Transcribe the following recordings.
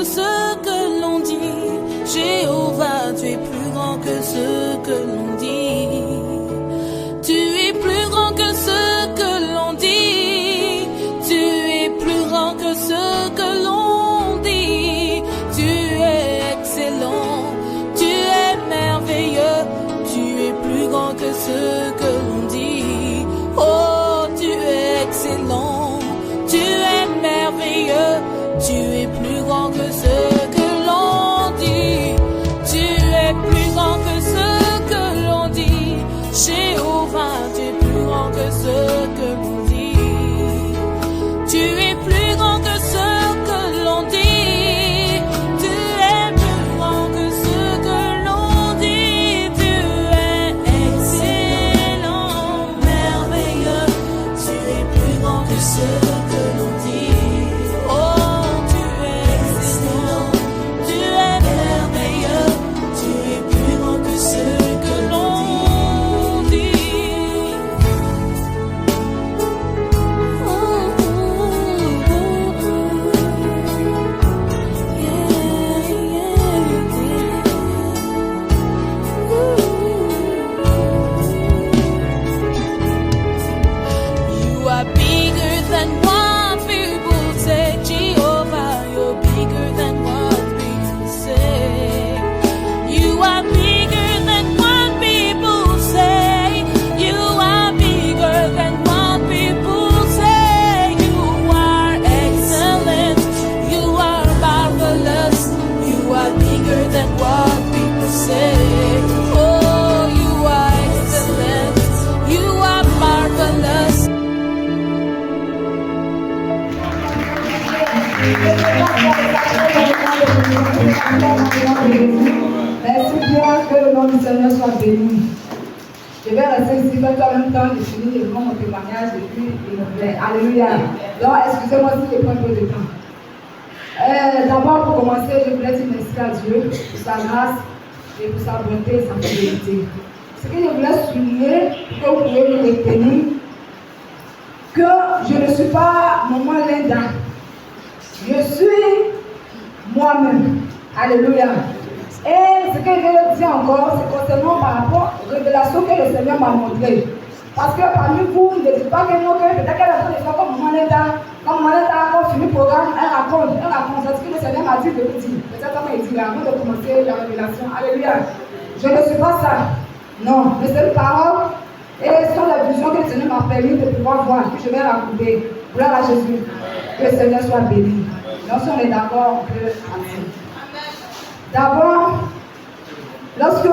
ce que l'on dit. Jéhovah, tu es plus grand que ce que l'on dit. Tu es plus grand que ce que l'on dit. Tu es plus grand que ce que l'on dit. Tu es excellent. Tu es merveilleux. Tu es plus grand que ce que l'on dit. Oh, tu es excellent. Tu es merveilleux. Tu es plus grand que ce que l'on dit. Tu es plus grand que ce que l'on dit. Jéhovah, tu es plus grand que ce que l'on dit. Tu es plus grand que ce que l'on dit. Tu es plus grand que ce que l'on dit. Tu es excellent, merveilleux. Tu es plus grand que ce que l'on dit. Merci bien, que le nom du Seigneur soit béni. Je vais rester ici en même temps, je finis de mon témoignage et puis il me plaît. Alléluia. Donc, excusez-moi si je prends un peu de temps. D'abord, pour commencer, je voulais dire merci à Dieu pour sa grâce et pour sa bonté et sa fidélité. Ce que je voulais souligner, que vous pouvez me retenir, que je ne suis pas maman Linda. Je suis moi-même. Alléluia. Et ce que je veux dire encore, c'est concernant par rapport aux révélations que le Seigneur m'a montrées. Parce que parmi vous, ne dites pas que non, que peut-être qu'elle a fait des fois comme maman Linda. Comme maman Linda a encore fini le programme, elle raconte. C'est ce que le Seigneur m'a dit de vous dire. Peut-être comme il dit avant de commencer la révélation. Alléluia. Je ne suis pas ça. Non, mais c'est une parole. Et ce sont les visions que le Seigneur m'a permis de pouvoir voir, que je vais raconter. Gloire à Jésus. Que le Seigneur soit béni. Donc si on est d'accord, on peut partir. D'abord, lorsque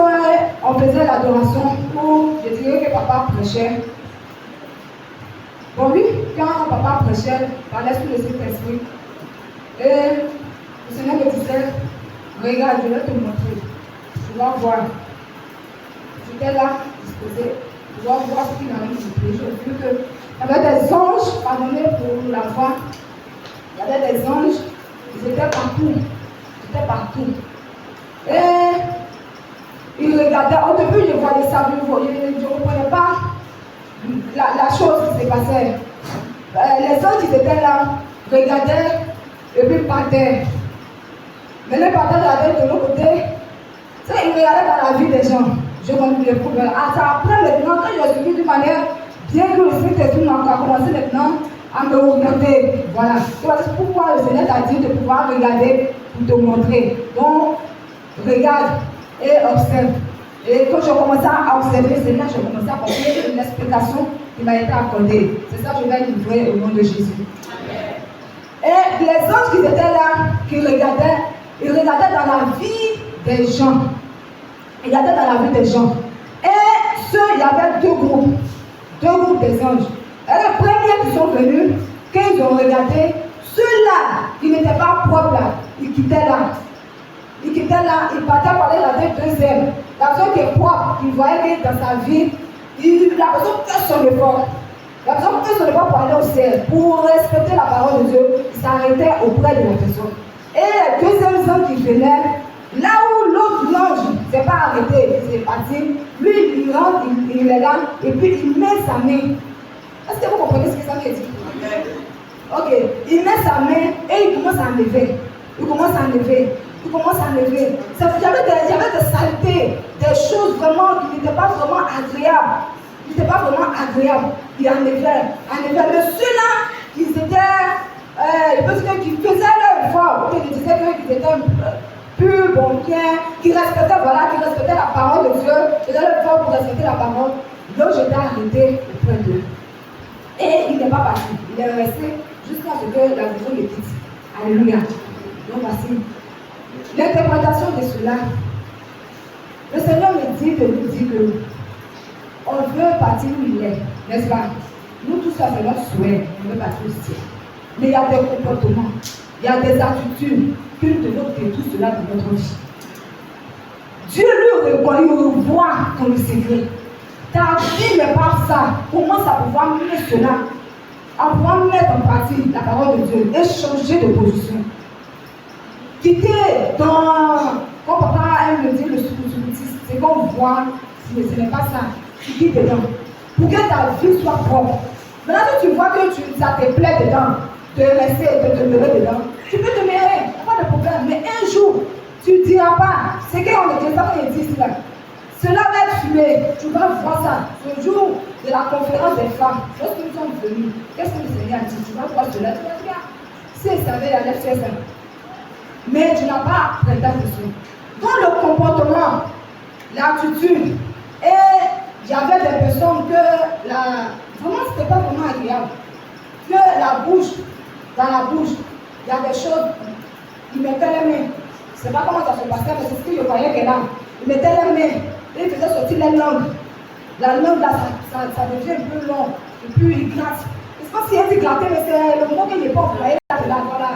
on faisait l'adoration, où je dirais que papa prêchait. Bon oui, quand papa prêchait, il parlait sous le Saint-Esprit. Et le Seigneur me disait, regarde, je vais te montrer. Tu vas voir. J'étais là, disposé. Tu vas voir ce qu'il a dit. J'ai vu qu'il y avait des anges, pardonnez pour la voix. Il y avait des anges, ils étaient partout. Ils étaient partout. Et ils regardaient. Au début, je voyais ça, je ne comprenais pas la chose qui se passait. Les anges, ils étaient là, regardaient et puis partaient. Mais les partaient de l'autre côté. Ils regardaient dans la vie des gens. Je m'en découvre. Après, maintenant, quand je suis d'une manière bien que le Saint-Esprit a commencé maintenant à me regarder. Voilà. C'est pourquoi le Seigneur t'a dit de pouvoir regarder pour te montrer. Donc, regarde et observe. Et quand je commençais à observer, c'est là que je commençais à comprendre une explication qui m'a été accordée. C'est ça que je vais livrer au nom de Jésus. Et les anges qui étaient là, qui regardaient, ils regardaient dans la vie des gens. Ils regardaient dans la vie des gens. Et il y avait deux groupes des anges. Et les premiers qui sont venus, quand ils ont regardé, ceux-là qui n'étaient pas propres là, ils quittaient là. Ils quittaient là, ils partaient parler la deuxième. La personne qui est propre, il voyait que dans sa vie, la personne fait son effort. La personne fait son effort pour aller au ciel, pour respecter la parole de Dieu, il s'arrêtait auprès de la personne. Et les deuxièmes anges qui venaient, là où l'autre ange ne s'est pas arrêté, il s'est parti, lui il rentre, il est là, et puis il met sa main. Est-ce que vous comprenez ce que ça veut dire? Ok, il met sa main et il commence à enlever. Il commence à enlever. Il commence à enlever. Il y avait des saletés, des choses vraiment qui n'étaient pas vraiment agréables. Il n'était pas vraiment agréable. Il enlevait. Mais ceux-là, ils étaient, qui faisaient leur effort, qui disaient qu'ils étaient purs, bon, bien, qui respectaient la parole de Dieu, ils faisaient leur effort pour respecter la parole. Donc j'étais arrêté auprès d'eux. Et il n'est pas parti. Il est resté jusqu'à ce que la vision le quitte. Alléluia. Donc voici l'interprétation de cela. Le Seigneur me dit de nous dire que on veut partir où il est, n'est-ce pas? Nous tous, ça c'est notre souhait, on veut partir au ciel. Mais il y a des comportements, il y a des attitudes que nous devons détruire cela de notre vie. Dieu lui revoit ton secret. Ta vie n'est pas ça. Commence à pouvoir mettre cela, à pouvoir mettre en pratique la parole de Dieu et changer de position. Quitter dans, comme papa aime le dire, le sous-soumitiste, c'est qu'on voit, mais ce n'est pas ça. Tu quittes dedans. Pour que ta vie soit propre. Maintenant que tu vois que ça te plaît dedans, de rester, de te lever dedans, tu peux te mêler, pas de problème. Mais un jour, tu ne diras pas, c'est qu'on ne dit pas qu'on existe là. Cela va être fumé, tu vas voir ça. Ce jour de la conférence des femmes, lorsque nous sommes venus, qu'est-ce que le Seigneur a dit? Tu vas voir cela, tu vas dire, si elle savait, elle allait faire ça. Mais tu n'as pas prêté attention. Dans le comportement, l'attitude, et il y avait des personnes que vraiment c'était pas vraiment agréable. Que la bouche, dans la bouche, il y a des choses, ils mettaient les mains. Je ne sais pas comment ça se passait, mais c'est ce que je voyais qu'elle a. Ils mettaient les mains, et ils faisaient sortir les langues. La langue là, ça devient un peu long, et puis il gratte. Je ne sais pas si elle dit gratter, mais c'est le mot qu'il n'est pas employé là, voilà.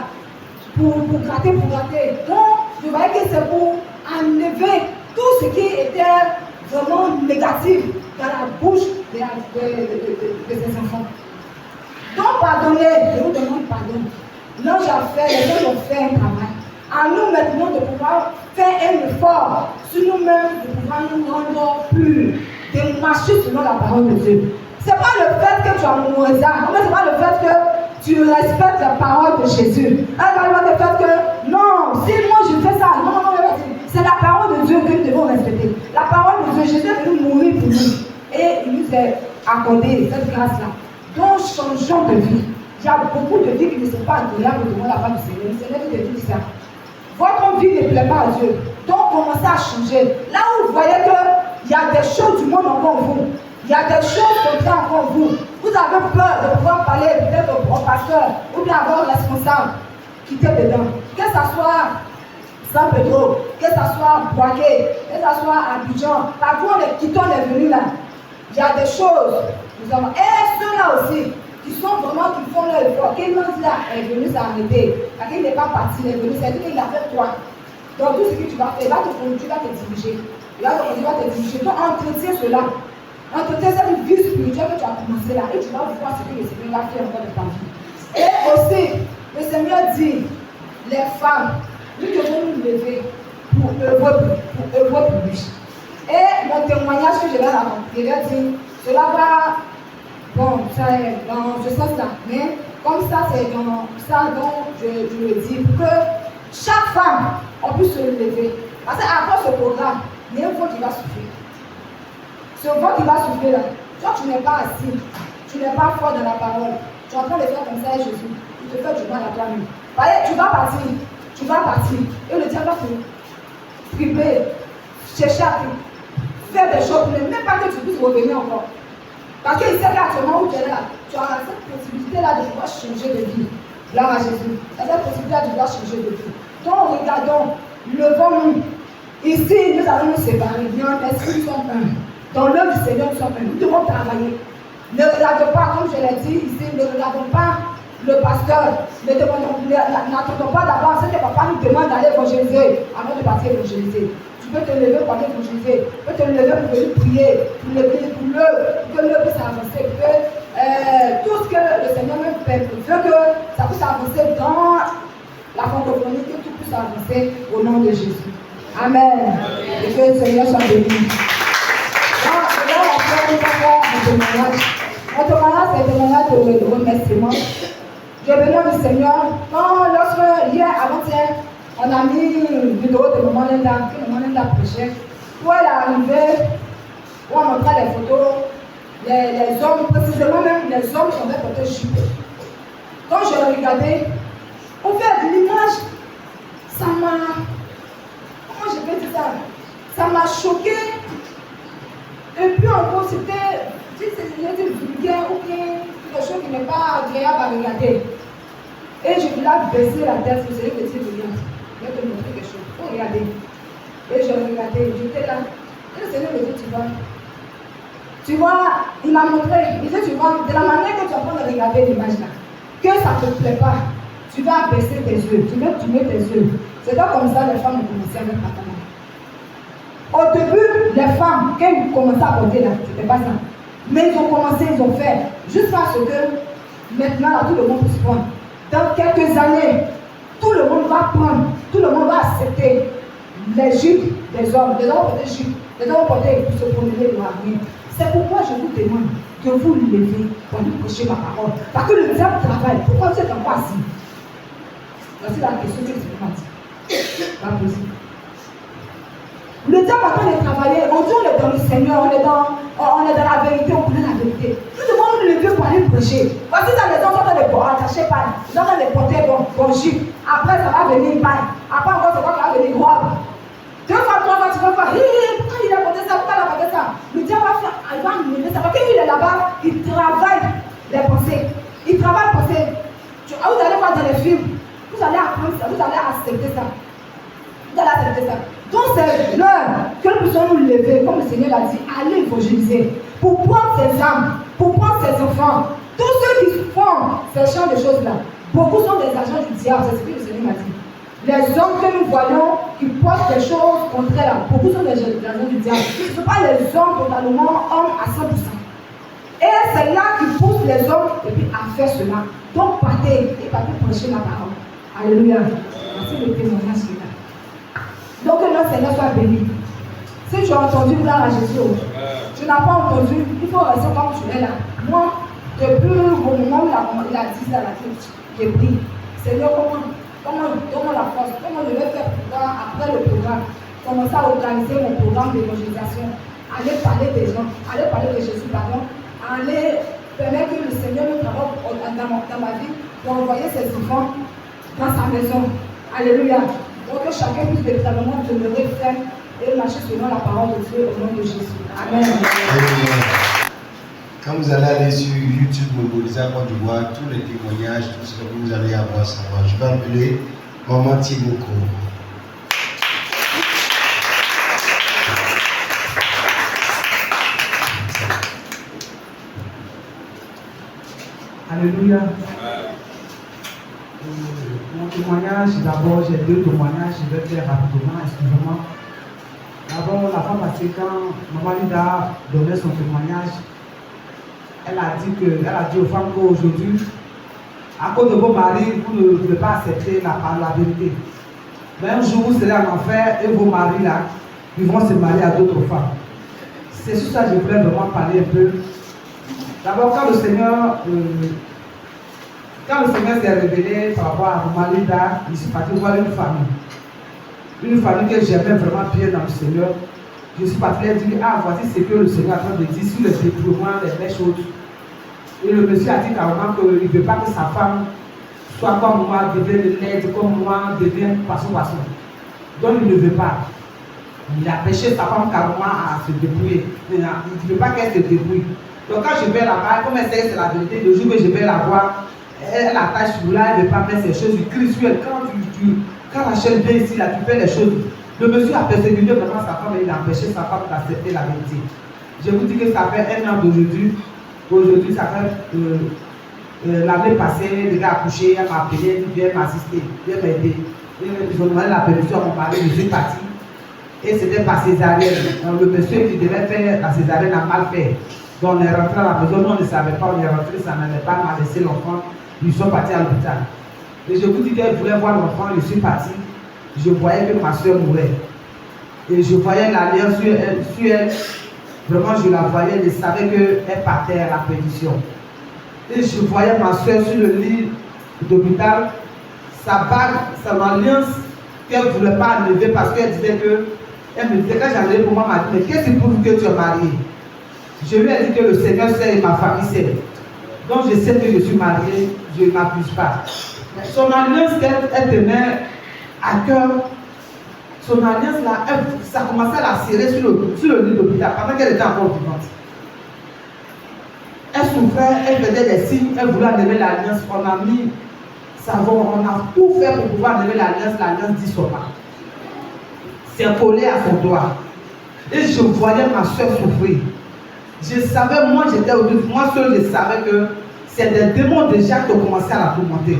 Pour gratter. Donc, je voyais que c'est pour enlever tout ce qui était vraiment négatif dans la bouche de ces enfants. Donc, pardonnez, je vous demande pardon. L'ange a fait, les gens ont fait un travail. À nous maintenant de pouvoir faire un effort sur nous-mêmes, de pouvoir nous rendre plus, de marcher selon la parole de Dieu. Ce n'est pas le fait que tu as mourir ça, ce n'est pas le fait que tu respectes la parole de Jésus. Ce n'est pas le fait que, non, si moi je fais ça, non, c'est la parole de Dieu que nous devons respecter. La parole de Dieu, Jésus est venu mourir pour nous. Et il nous a accordé cette grâce-là. Donc, changeons de vie. Il y a beaucoup de vies qui ne sont pas agréables devant la part du Seigneur. Le Seigneur nous dit ça. Votre vie ne plaît pas à Dieu. Donc, commencez à changer. Là où vous voyez qu'il y a des choses du monde encore en vous, il y a des choses contraires encore en vous, vous avez peur de pouvoir parler peut-être au pasteur ou bien à votre responsable. Quittez dedans. Que ce soit San Pedro, que ce soit Boaké, que ce soit Abidjan, par où on est venu là. Il y a des choses. Nous avons, et ceux-là aussi, qui sont vraiment, qui font leur effort. Quelqu'un dit là, est venu s'arrêter. Parce qu'il n'est pas parti, il est venu, c'est-à-dire qu'il a fait toi. Donc tout ce que tu vas faire, tu vas te diriger. Il va te diriger. Donc entretiens cela. Entretiens cette vie spirituelle que tu as commencé là. Et tu vas voir ce que le Seigneur va faire encore de ta vie. Et aussi, le Seigneur dit, les femmes, nous devons nous lever pour œuvrer pour lui. Et mon témoignage que je vais raconter, je vais dire, cela va, bon, ça est dans ce sens-là, mais comme ça, c'est dans ça dont je le dis, pour que chaque femme, on puisse se lever. Parce qu'après ce programme, il y a un vent qui va souffler. Ce vent qui va souffler là, toi tu n'es pas assis, tu n'es pas fort dans la parole, tu es en train de faire comme ça à Jésus, il te fait du mal à toi-même. Tu vas partir, et le diable va te priver, chercher à faire des choses, mais même pas que tu puisses revenir encore. Parce qu'il sait qu'actuellement où tu es là, tu as cette possibilité-là de pouvoir changer de vie. Gloire à Jésus. Tu as cette possibilité-là de pouvoir changer de vie. Donc regardons, levons-nous. Ici, nous allons nous séparer. Bien, esprit, nous sommes un. Dans l'œuvre du Seigneur, nous sommes un. Nous devons travailler. Ne regardons pas, comme je l'ai dit ici, ne regardons pas le pasteur. N'attendons pas d'abord ce que papa nous demande d'aller évangéliser avant de partir évangéliser. Tu peux te lever pour aller évangéliser. Tu peux te lever pour venir prier, pour que le puisse avancer. Tout ce que le Seigneur me fait, veut que ça puisse avancer dans la francophonie, que tout puisse avancer au nom de Jésus. Amen. Et que le Seigneur soit béni. Mon témoignage, c'est un témoignage de remerciement. Je venais du Seigneur. Lorsque hier, avant-hier, on a mis une vidéo de Maman Linda, que Maman Linda prêchait, où elle est arrivée, où on montrait les photos, les hommes, précisément même les hommes qui avaient porté jupe. Quand je l'ai regardé, au fait, l'image, ça m'a, comment je peux dire ça? Ça m'a choqué. Et puis encore, c'était, si c'était vulgaire ou bien quelque chose qui n'est pas agréable à regarder. Et je voulais baisser la tête, vous savez, petit brillant. Je vais te montrer quelque chose. Oh, regardez. Et je regardais, j'étais là. Et le Seigneur me dit, tu vois, il m'a montré, il dit, tu vois, de la manière que tu es en train de regarder l'image là, que ça ne te plaît pas, tu vas baisser tes yeux, tu vas tourner tes yeux. C'est donc comme ça les femmes ont commencé à mettre à table. Au début, les femmes, quand ils commençaient à porter là, c'était pas ça. Mais ils ont commencé, ils ont fait, jusqu'à ce que maintenant là, tout le monde puisse prendre. Dans quelques années, tout le monde va prendre, tout le monde va accepter les jupes des hommes. Les hommes portent des jupes, les hommes portent pour se promener dans l'avenir. C'est pourquoi je vous demande que vous levez pour nous prêcher ma parole. Parce que le diable travaille. Pourquoi vous êtes encore assis? Voici la question que je me dis. Pas possible. Le diable est en train de travailler. Aujourd'hui, on est dans le Seigneur, on est dans la vérité, on connaît la vérité. Nous devons nous lever pour aller prêcher. Voici ça, les gens sont en train de attacher paille. Ils sont en train de porter bon jus. Après, ça va venir paille. Après, encore, c'est quoi qui va venir robe. Deux fois, trois fois, tu vas voir, pourquoi il a porté ça, pourquoi il a porté ça? Le diable va faire, il va mener ça. Parce qu'il est là-bas, il travaille les pensées. Il travaille les pensées. Vous allez voir dans les films, vous allez apprendre ça, vous allez accepter ça. Vous allez accepter ça. Donc c'est l'heure que nous puissions nous lever, comme le Seigneur l'a dit, aller évangéliser, pour prendre ses âmes, pour prendre ses enfants. Tous ceux qui font ce genre de choses-là, beaucoup sont des agents du diable, c'est ce que le Seigneur m'a dit. Les hommes que nous voyons qui portent des choses contraires, beaucoup sont des agents du diable. Ce ne sont pas les hommes totalement hommes à 100%. Et c'est là qui pousse les hommes et puis à faire cela. Donc partez et partez prêcher la parole. Alléluia. Merci le témoignage qui est là. Donc que notre Seigneur soit béni. Si tu as entendu gloire à Jésus, tu n'as pas entendu, il faut rester comme tu es là. Moi, depuis le moment où il a dit ça à la crise, j'ai pris. Seigneur, comment la force, comment je vais faire pour après le programme, commencer à organiser mon programme d'évangélisation, aller parler des gens, aller parler de Jésus, pardon, aller permettre que le Seigneur nous travaille dans ma vie pour envoyer ses enfants dans sa maison. Alléluia. Donc que chacun puisse véritablement demeurer ferme et marcher selon la parole de Dieu au nom de Jésus. Amen. Quand vous allez aller sur YouTube Mobilisation Côte d'Ivoire, tous les témoignages, tout ce que vous allez avoir à savoir. Je vais appeler Maman Tiboko. Alléluia. Mon témoignage, d'abord, j'ai deux témoignages, je vais faire rapidement, excusez-moi. D'abord, la fois passée, quand Maman Linda donnait son témoignage, elle a dit aux femmes qu'aujourd'hui, à cause de vos maris, vous ne pouvez pas accepter la vérité. Mais un jour, vous serez en enfer et vos maris là, ils vont se marier à d'autres femmes. C'est sur ça que je voulais vraiment parler un peu. D'abord, quand le Seigneur s'est révélé par rapport à Maman Linda, il s'est parti voir une famille. Une famille que j'aimais vraiment bien dans le Seigneur. Je suis parti et dit, voici ce que le Seigneur est en train de dire sur le déploiement des belles choses. Et le monsieur a dit carrément qu'il ne veut pas que sa femme soit comme moi, devienne laide, comme moi, devienne poisson. Donc il ne veut pas. Il a empêché sa femme carrément à se débrouiller. Il ne veut pas qu'elle se débrouille. Donc quand je vais là-bas, comme elle sait que c'est la vérité, le jour que je vais la voir, elle attache sur là, elle ne veut pas mettre ses choses, il crie sur elle. Quand la chaîne vient ici, là, tu fais les choses. Le monsieur a persécuté vraiment sa femme et il a empêché sa femme d'accepter la vérité. Je vous dis que ça fait 1 an d'aujourd'hui. Aujourd'hui, ça fait l'année passée, le gars a couché, elle m'a appelé, il vient m'assister, il vient m'aider. Ils ont demandé la permission à mon mari, je suis parti. Et c'était par césarienne. Donc, le monsieur qui devait faire la césarienne a mal fait. Donc on est rentré à la maison, nous on ne savait pas, on est rentré, ça n'allait pas, on a laissé l'enfant, ils sont partis à l'hôpital. Et je vous dis qu'elle voulait voir l'enfant, je suis parti. Je voyais que ma soeur mourait. Et je voyais l'alliance sur elle. Vraiment, je la voyais, je savais qu'elle partait à la perdition. Et je voyais ma soeur sur le lit d'hôpital, sa bague, son alliance qu'elle ne voulait pas enlever parce qu'elle disait que, elle me disait, quand j'ai enlevé pour moi, elle m'a dit, mais qu'est-ce qui prouve que tu es mariée? Je lui ai dit que le Seigneur sait et ma famille sait. Donc je sais que je suis mariée, je ne m'accuse pas. Son alliance qu'elle tenait à cœur, son alliance là, ça commençait à la serrer sur le lit d'hôpital pendant qu'elle était encore vivante. Elle souffrait, elle faisait des signes, elle voulait enlever l'alliance. On a mis savon, on a tout fait pour pouvoir enlever l'alliance dit son pas. C'est collé à son doigt. Et je voyais ma soeur souffrir. Je savais, moi j'étais au-dessus, moi seul je savais que c'est des démons déjà qui ont commencé à la tourmenter.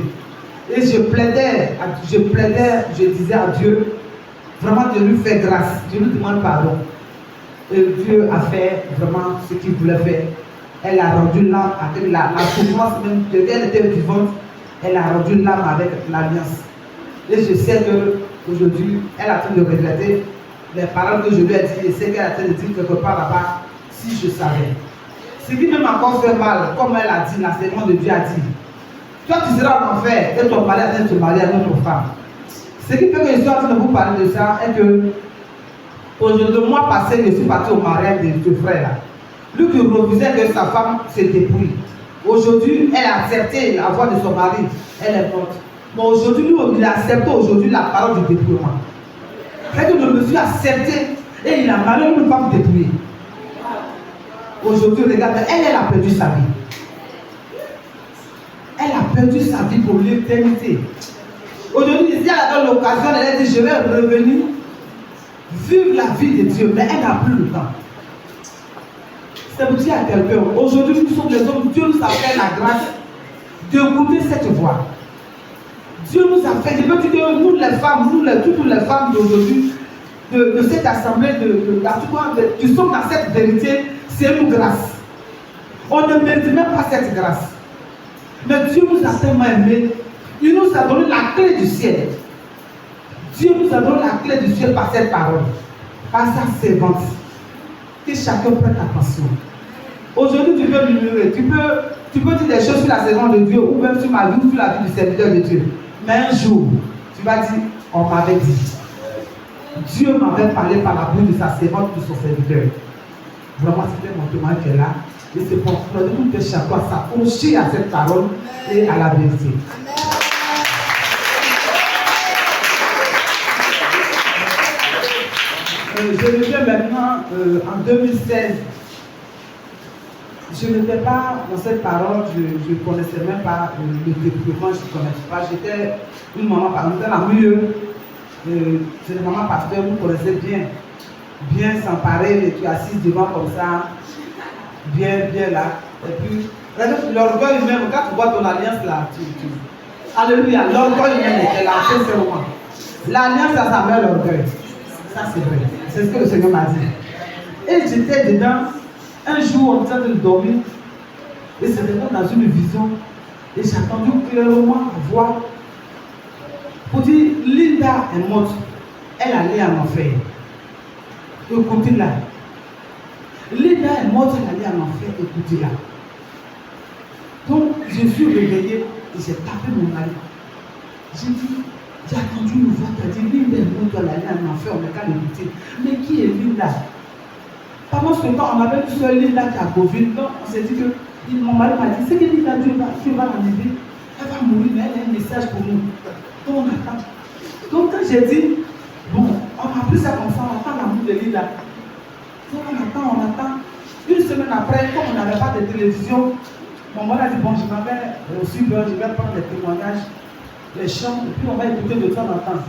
Et je plaidais, je disais à Dieu, vraiment de lui faire grâce, je lui demande pardon. Et Dieu a fait vraiment ce qu'il voulait faire. Elle a rendu l'âme avec la souffrance même, elle était vivante, elle a rendu l'âme avec l'alliance. Et je sais qu'aujourd'hui, elle a train de regretter les paroles que je lui ai dit, et c'est qu'elle a train de dire quelque part là-bas, si je savais. Ce qui même encore fait mal, comme elle a dit, l'enseignement de Dieu a dit, toi tu seras en enfer et ton mari a de te marier à une autre femme. Ce qui fait que je suis en train de vous parler de ça est que aujourd'hui, le mois passé, je suis parti au mariage de ce frère là. Lui qui refusait que sa femme se dépouille. Aujourd'hui, elle a accepté la voix de son mari, elle est morte. Mais aujourd'hui, lui, il a accepté aujourd'hui la parole du dépouillement. C'est que je me suis accepté et il a marié une femme dépouillée. Aujourd'hui, regarde, elle a perdu sa vie. Elle a perdu sa vie pour l'éternité. Aujourd'hui, ici, elle a l'occasion, elle a dit, je vais revenir vivre la vie de Dieu, mais elle n'a plus le temps. C'est pour dire à quelqu'un, aujourd'hui, nous sommes les hommes, Dieu nous a fait la grâce d'écouter cette voix. Dieu nous a fait, je veux dire que nous les femmes, toutes les femmes d'aujourd'hui, de cette assemblée, qui sommes dans cette vérité, c'est une grâce. On ne mérite même pas cette grâce. Mais Dieu nous a tellement aimés, il nous a donné la clé du ciel. Dieu nous a donné la clé du ciel par cette parole, par sa servante. Que chacun prenne attention. Aujourd'hui, tu peux murmurer, tu peux dire des choses sur la servante de Dieu, ou même sur ma vie, ou sur la vie du serviteur de Dieu. Mais un jour, tu vas dire, on m'avait dit. Dieu m'avait parlé par la bouche de sa servante, de son serviteur. Vraiment, c'était mon témoignage qui est là. Et c'est pour nous que chacun s'accrocher à cette parole et à la vérité. Je reviens maintenant en 2016. Je n'étais pas dans cette parole, je ne connaissais même pas le déploiement, je ne connaissais pas. J'étais une maman, j'étais la mieux. C'est une maman pasteur, vous connaissez bien s'emparer, et tu es assise devant comme ça, bien là. Et puis, l'orgueil même, quand tu vois ton alliance là, alléluia, l'orgueil même était là, sincèrement. L'alliance, ça met l'orgueil. Ça, c'est vrai. C'est ce que le Seigneur m'a dit. Et j'étais dedans. Un jour, on était en train de dormir. Et c'était dans une vision. Et j'ai entendu clairement la voix. Pour dire, Linda est morte. Elle allait en enfer. Écoutez-la. Linda est morte, elle allait en enfer. Écoutez-la. Donc, je suis réveillé et j'ai tapé mon mari. J'ai dit, j'ai entendu une voix qui a dit, Linda est morte, elle allait en enfer, on n'a qu'à l'écouter. Mais qui est Linda? Pendant ce temps, on avait une seule Linda qui a Covid. Donc, on s'est dit que mon mari m'a dit, c'est que Linda, Dieu va l'enlever. Elle va mourir, mais elle a un message pour nous. Donc, on attend. Donc, quand j'ai dit, bon, on a pris ça comme ça, on attend l'amour de Linda. Donc, on attend. Une semaine après, comme on n'avait pas de télévision, mon mari a dit, bon, je m'avais aussi peur, je vais prendre les témoignages, les chants, et puis on va écouter de temps en temps.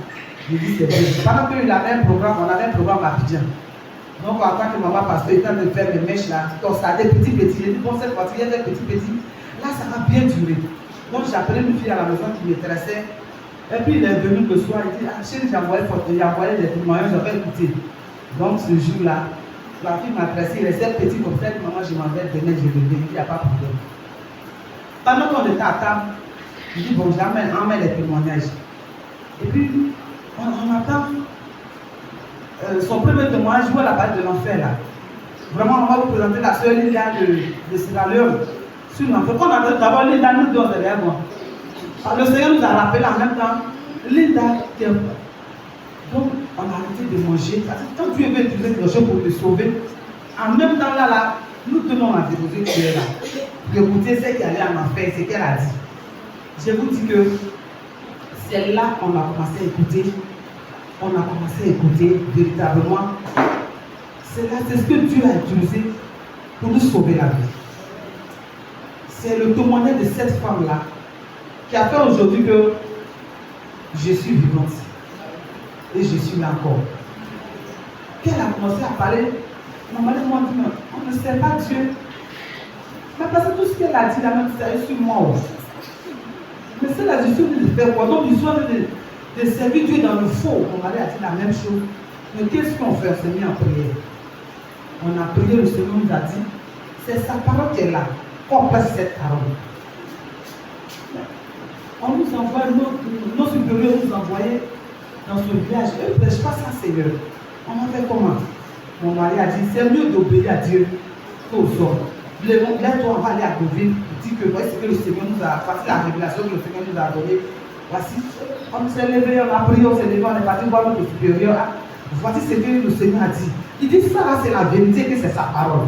Je dis, c'est vrai. Pendant qu'il avait un programme, on avait un programme à Abidjan. Donc, en tant que maman pasteur, il était en train de faire mes mèches là, donc ça a des petits. J'ai dit, bon, cette fois-ci, il y a des petits. Là, ça va bien durer. Donc, j'ai appelé une fille à la maison qui m'intéressait. Et puis, il est venu le soir, il dit, ah, chérie, j'ai envoyé des témoignages, j'avais écouté. Donc, ce jour-là, la fille m'a adressé, il restait petit comme ça, maman, je m'en vais demain, je reviens, il n'y a pas de problème. Pendant qu'on était à table, je dis, bon, j'emmène les témoignages. Et puis, on attend. Son premier témoignage, je vois la parole de l'enfer là. Vraiment, on va vous présenter la sœur Linda de Sierra Leone sur l'enfer. Quand on a d'abord Linda, nous deux derrière moi. Le Seigneur nous a rappelé en même temps, Linda, Donc, on a arrêté de manger. Parce que quand Dieu veut utiliser quelque chose pour te sauver, en même temps là, nous tenons à déposer qui est là. Pour écouter ce qui allait en enfer, ce qu'elle a dit. Je vous dis que c'est là qu'on a commencé à écouter. On a commencé à écouter véritablement. C'est ce que Dieu a utilisé pour nous sauver la vie. C'est le témoignage de cette femme-là qui a fait aujourd'hui que je suis vivante. Et je suis là encore. Qu'elle a commencé à parler, maman m'a dit, on ne sait pas Dieu. Mais parce que tout ce qu'elle a dit, la même c'est sur moi. Mais c'est la justice de faire quoi? Donc, ils sont de servir Dieu dans le faux. Mon mari a dit la même chose. Mais qu'est-ce qu'on fait? On s'est mis en prière. On a prié, le Seigneur nous a dit, c'est sa parole qui est là. Qu'on place cette parole. On nous envoie, nos supérieurs nous envoyaient dans ce village. Eux ne prêchent pas ça, Seigneur. On a fait comment? Mon mari a dit, c'est mieux d'obéir à Dieu qu'aux hommes. Là, toi, on va aller à Deauville, dit que voici ce que le Seigneur nous a, voici la révélation que le Seigneur nous a donnée. Voici, on s'est levé, on a prié, on s'est levé, on est parti voir notre supérieur. Voici ce que le Seigneur a dit. Il dit, ça, c'est la vérité, que c'est sa parole.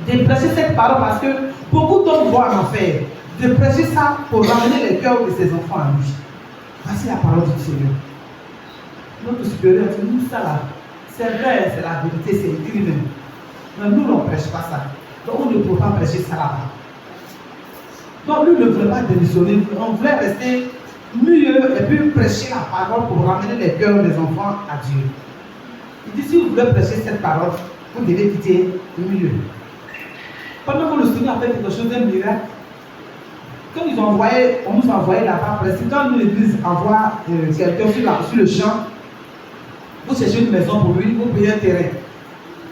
De prêcher cette parole parce que beaucoup d'hommes vont en enfer. De prêcher ça pour ramener les cœurs de ses enfants à lui. Voici la parole du Seigneur. Notre supérieur dit, nous, ça là, c'est vrai, c'est la vérité, c'est écrit même. Mais nous, on ne prêche pas ça. Donc, on ne peut pas prêcher ça là-bas. Donc, lui ne voulait pas démissionner. On voulait rester mieux et puis prêcher la parole pour ramener les cœurs des enfants à Dieu. Il dit, si vous voulez prêcher cette parole, vous devez quitter le milieu. Pendant que le Seigneur a fait quelque chose d'un miracle, quand ils ont envoyé, on nous a envoyé là-bas, quand l'église envoie quelqu'un sur le champ, vous cherchez une maison pour lui, vous payez un terrain.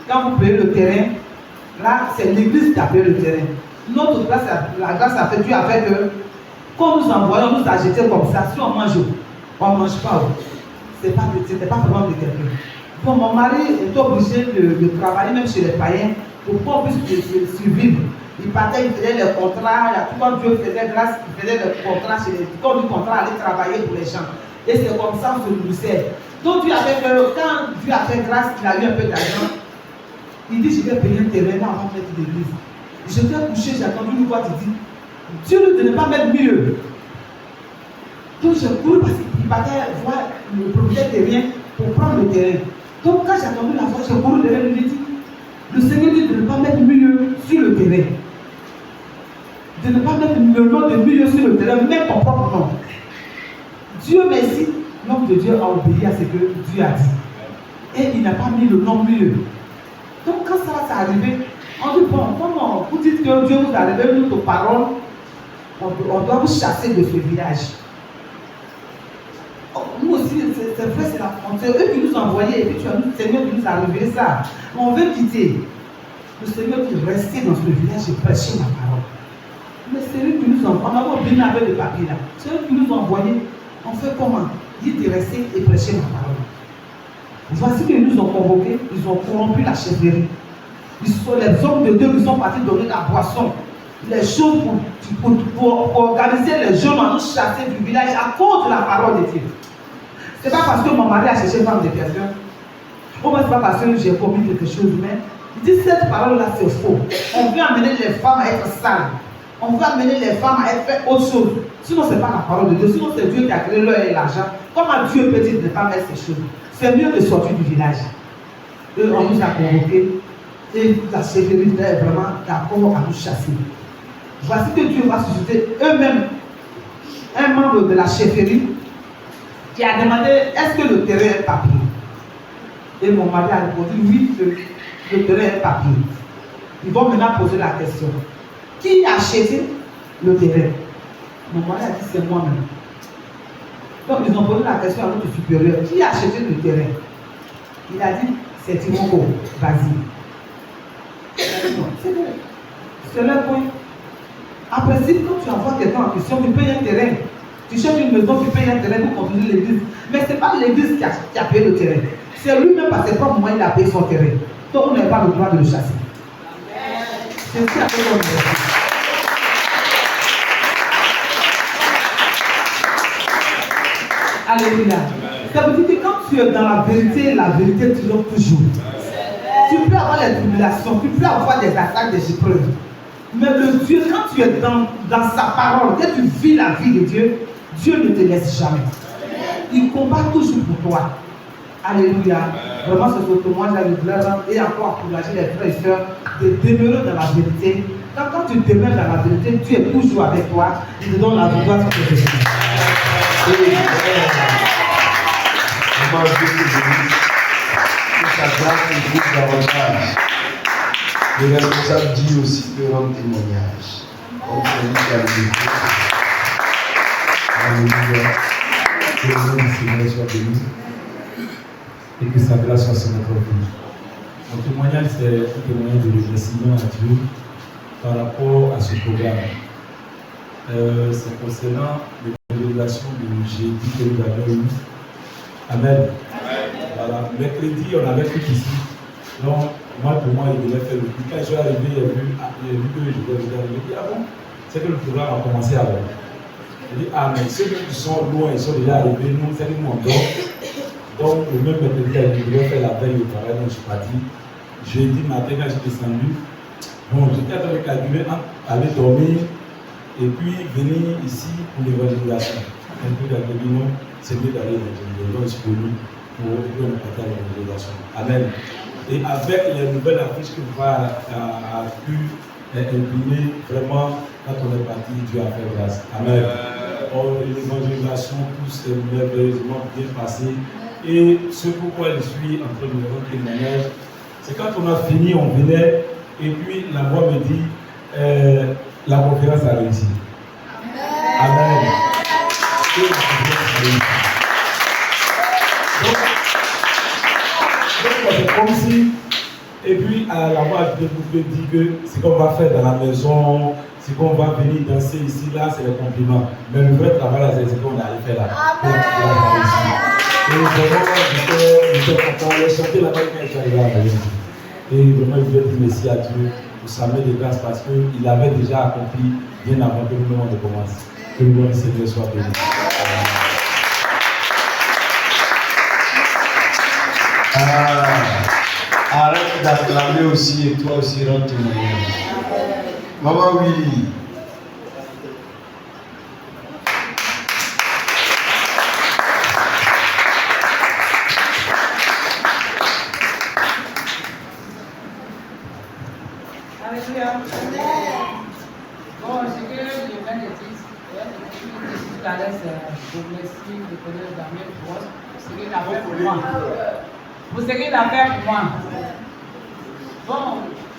Quand vous payez le terrain, là, c'est l'église qui a payé le terrain. Notre place, la grâce a fait, Dieu a fait que, quand nous envoyons, on nous a jeté comme ça. Si on mange, on ne mange pas. Ce n'est pas vraiment de quelqu'un. Donc, mon mari est obligé de travailler même chez les païens pour qu'on puisse survivre. Il partait, il faisait les contrats, quand Dieu faisait grâce, il faisait les contrats chez les quand le contrat allait travailler pour les gens. Et c'est comme ça qu'on se nourrissait. Donc Dieu a fait, quand Dieu a fait grâce, il a eu un peu d'argent. Il dit, je vais payer un terrain, là, on va mettre l'église. J'étais couché, j'ai attendu une voix qui dit, Dieu ne devait pas mettre mieux. Donc j'ai couru parce qu'il partait voir le propriétaire terrien pour prendre le terrain. Donc quand j'ai attendu la voix, j'ai couru derrière lui et dit, le Seigneur dit de ne pas mettre milieu sur le terrain. De ne pas mettre le nom de milieu sur le terrain, mets ton propre nom. Dieu merci, l'homme de Dieu a obéi à ce que Dieu a dit. Et il n'a pas mis le nom milieu. Donc quand ça s'est arrivé, on dit, bon, comment vous dites que Dieu vous a révélé notre parole, on doit vous chasser de ce village. Nous aussi, c'est vrai, c'est la frontière. Eux qui nous ont envoyés, et puis tu as dit, Seigneur qui nous a révélé ça. On veut quitter. Le Seigneur qui est resté dans ce village et prêcher ma parole. Mais c'est lui qui nous a envoyés. On a oublié avec des papiers là. C'est eux qui nous ont envoyés. On fait comment? Il est resté et prêcher ma parole. Voici qu'ils nous ont convoqués, ils ont corrompu la chefferie. Ils sont les hommes de Dieu qui sont partis donner la boisson. Les choses pour organiser les jeunes à nous chasser du village à cause de la parole de Dieu. Ce n'est pas parce que mon mari a cherché femme de quelqu'un. Ou bien ce n'est pas parce que j'ai commis quelque chose. Mais il dit cette parole-là c'est faux. On veut amener les femmes à être sales. On veut amener les femmes à faire autre chose. Sinon ce n'est pas la parole de Dieu. Sinon c'est Dieu qui a créé l'or et l'argent. Comment Dieu peut dire de ne pas mettre ces choses? C'est mieux de sortir du village. Et on nous a convoqués. Et la sécurité est vraiment d'accord à nous chasser. Voici que Dieu va susciter eux-mêmes un membre de la chefferie qui a demandé est-ce que le terrain est papier? Et mon mari a répondu oui, le terrain est papier. Ils vont maintenant poser la question qui a acheté le terrain? Mon mari a dit c'est moi-même. Donc ils ont posé la question à notre supérieur qui a acheté le terrain? Il a dit c'est Timoko, vas-y. C'est leur point. Après, si quand tu envoies quelqu'un en question, tu payes un terrain. Tu cherches une maison, tu payes un terrain pour construire l'église. Mais ce n'est pas l'église qui a payé le terrain. C'est lui-même par ses propres moyens, il a payé son terrain. Donc on n'a pas le droit de le chasser. C'est ce qu'il a fait comme Alléluia. Ça veut dire que quand tu es dans la vérité triomphe toujours. Tu peux avoir les tribulations, tu peux avoir des attaques, des épreuves. Mais le Dieu, quand tu es dans sa parole, que tu vis la vie de Dieu, Dieu ne te laisse jamais. Il combat toujours pour toi. Alléluia. Vraiment, c'est ce témoignage de gloire et encore encourager les frères et sœurs de demeurer dans la vérité. Quand tu demeures dans la vérité, Dieu est toujours avec toi. Il te donne la victoire sur tes vies. Comment Dieu te bénisse. Que sa grâce te guide davantage. Le responsable dit aussi de rendre témoignage. Comme celui qui a le vécu. Alléluia. Que le nom du Seigneur soit béni et que sa grâce soit sur notre vie. Mon témoignage, c'est un témoignage de remerciement à Dieu par rapport à ce programme. C'est concernant l'évaluation du jeudi que nous avons eu. Amen. Voilà. Mercredi, on avait tout ici. Donc, moi, pour moi, il devait faire le coup. Quand je suis arrivé, il a vu que je devais arriver. Il dit, ah bon, c'est que le programme a commencé avant. Il dit, ah, mais ceux qui sont loin, ils sont déjà arrivés. Nous, c'est que nous, on dort. Donc, le même mercredi, il devait faire la veille au travail, donc je suis parti. Jeudi matin, quand je suis descendu, bon, j'étais en train de calculer, aller dormir et puis venir ici pour l'évangélisation. Un peu d'aller non, c'est mieux d'aller évangéliser. Donc, je suis venu pour partager l'évangélisation. Amen. Et avec les nouvelles affiches que vous avez pu imprimer, vraiment, quand on est parti, Dieu a fait grâce. Amen. L'évangélisation, tout s'est merveilleusement bien passé. Et ce pourquoi je suis en train de me rendre témoignage, c'est quand on a fini, on venait, et puis la voix me dit, la conférence a réussi. Amen. Et la conférence a réussi. Donc c'est comme si, et puis la voix me dit que ce qu'on va faire dans la maison, ce qu'on va venir danser ici, là, c'est le compliment. Mais le vrai travail, là, c'est ce qu'on allait faire là. Et vraiment, j'étais content, j'ai chanté la main quand je suis arrivé à la maison. Et vraiment, je voulais dire merci à Dieu pour sa main de grâce parce qu'il avait déjà accompli bien avant que le monde commence. Que le nom du Seigneur soit béni. Arrête d'acclamer aussi et toi aussi rends témoignage. Maman, oui. Alléluia. Bon, ce que je viens de dire, tout à l'heure, c'est je remercie le Père d'Amel pour ce qu'il a fait pour moi. Pour ce qu'il a fait pour moi. Bon,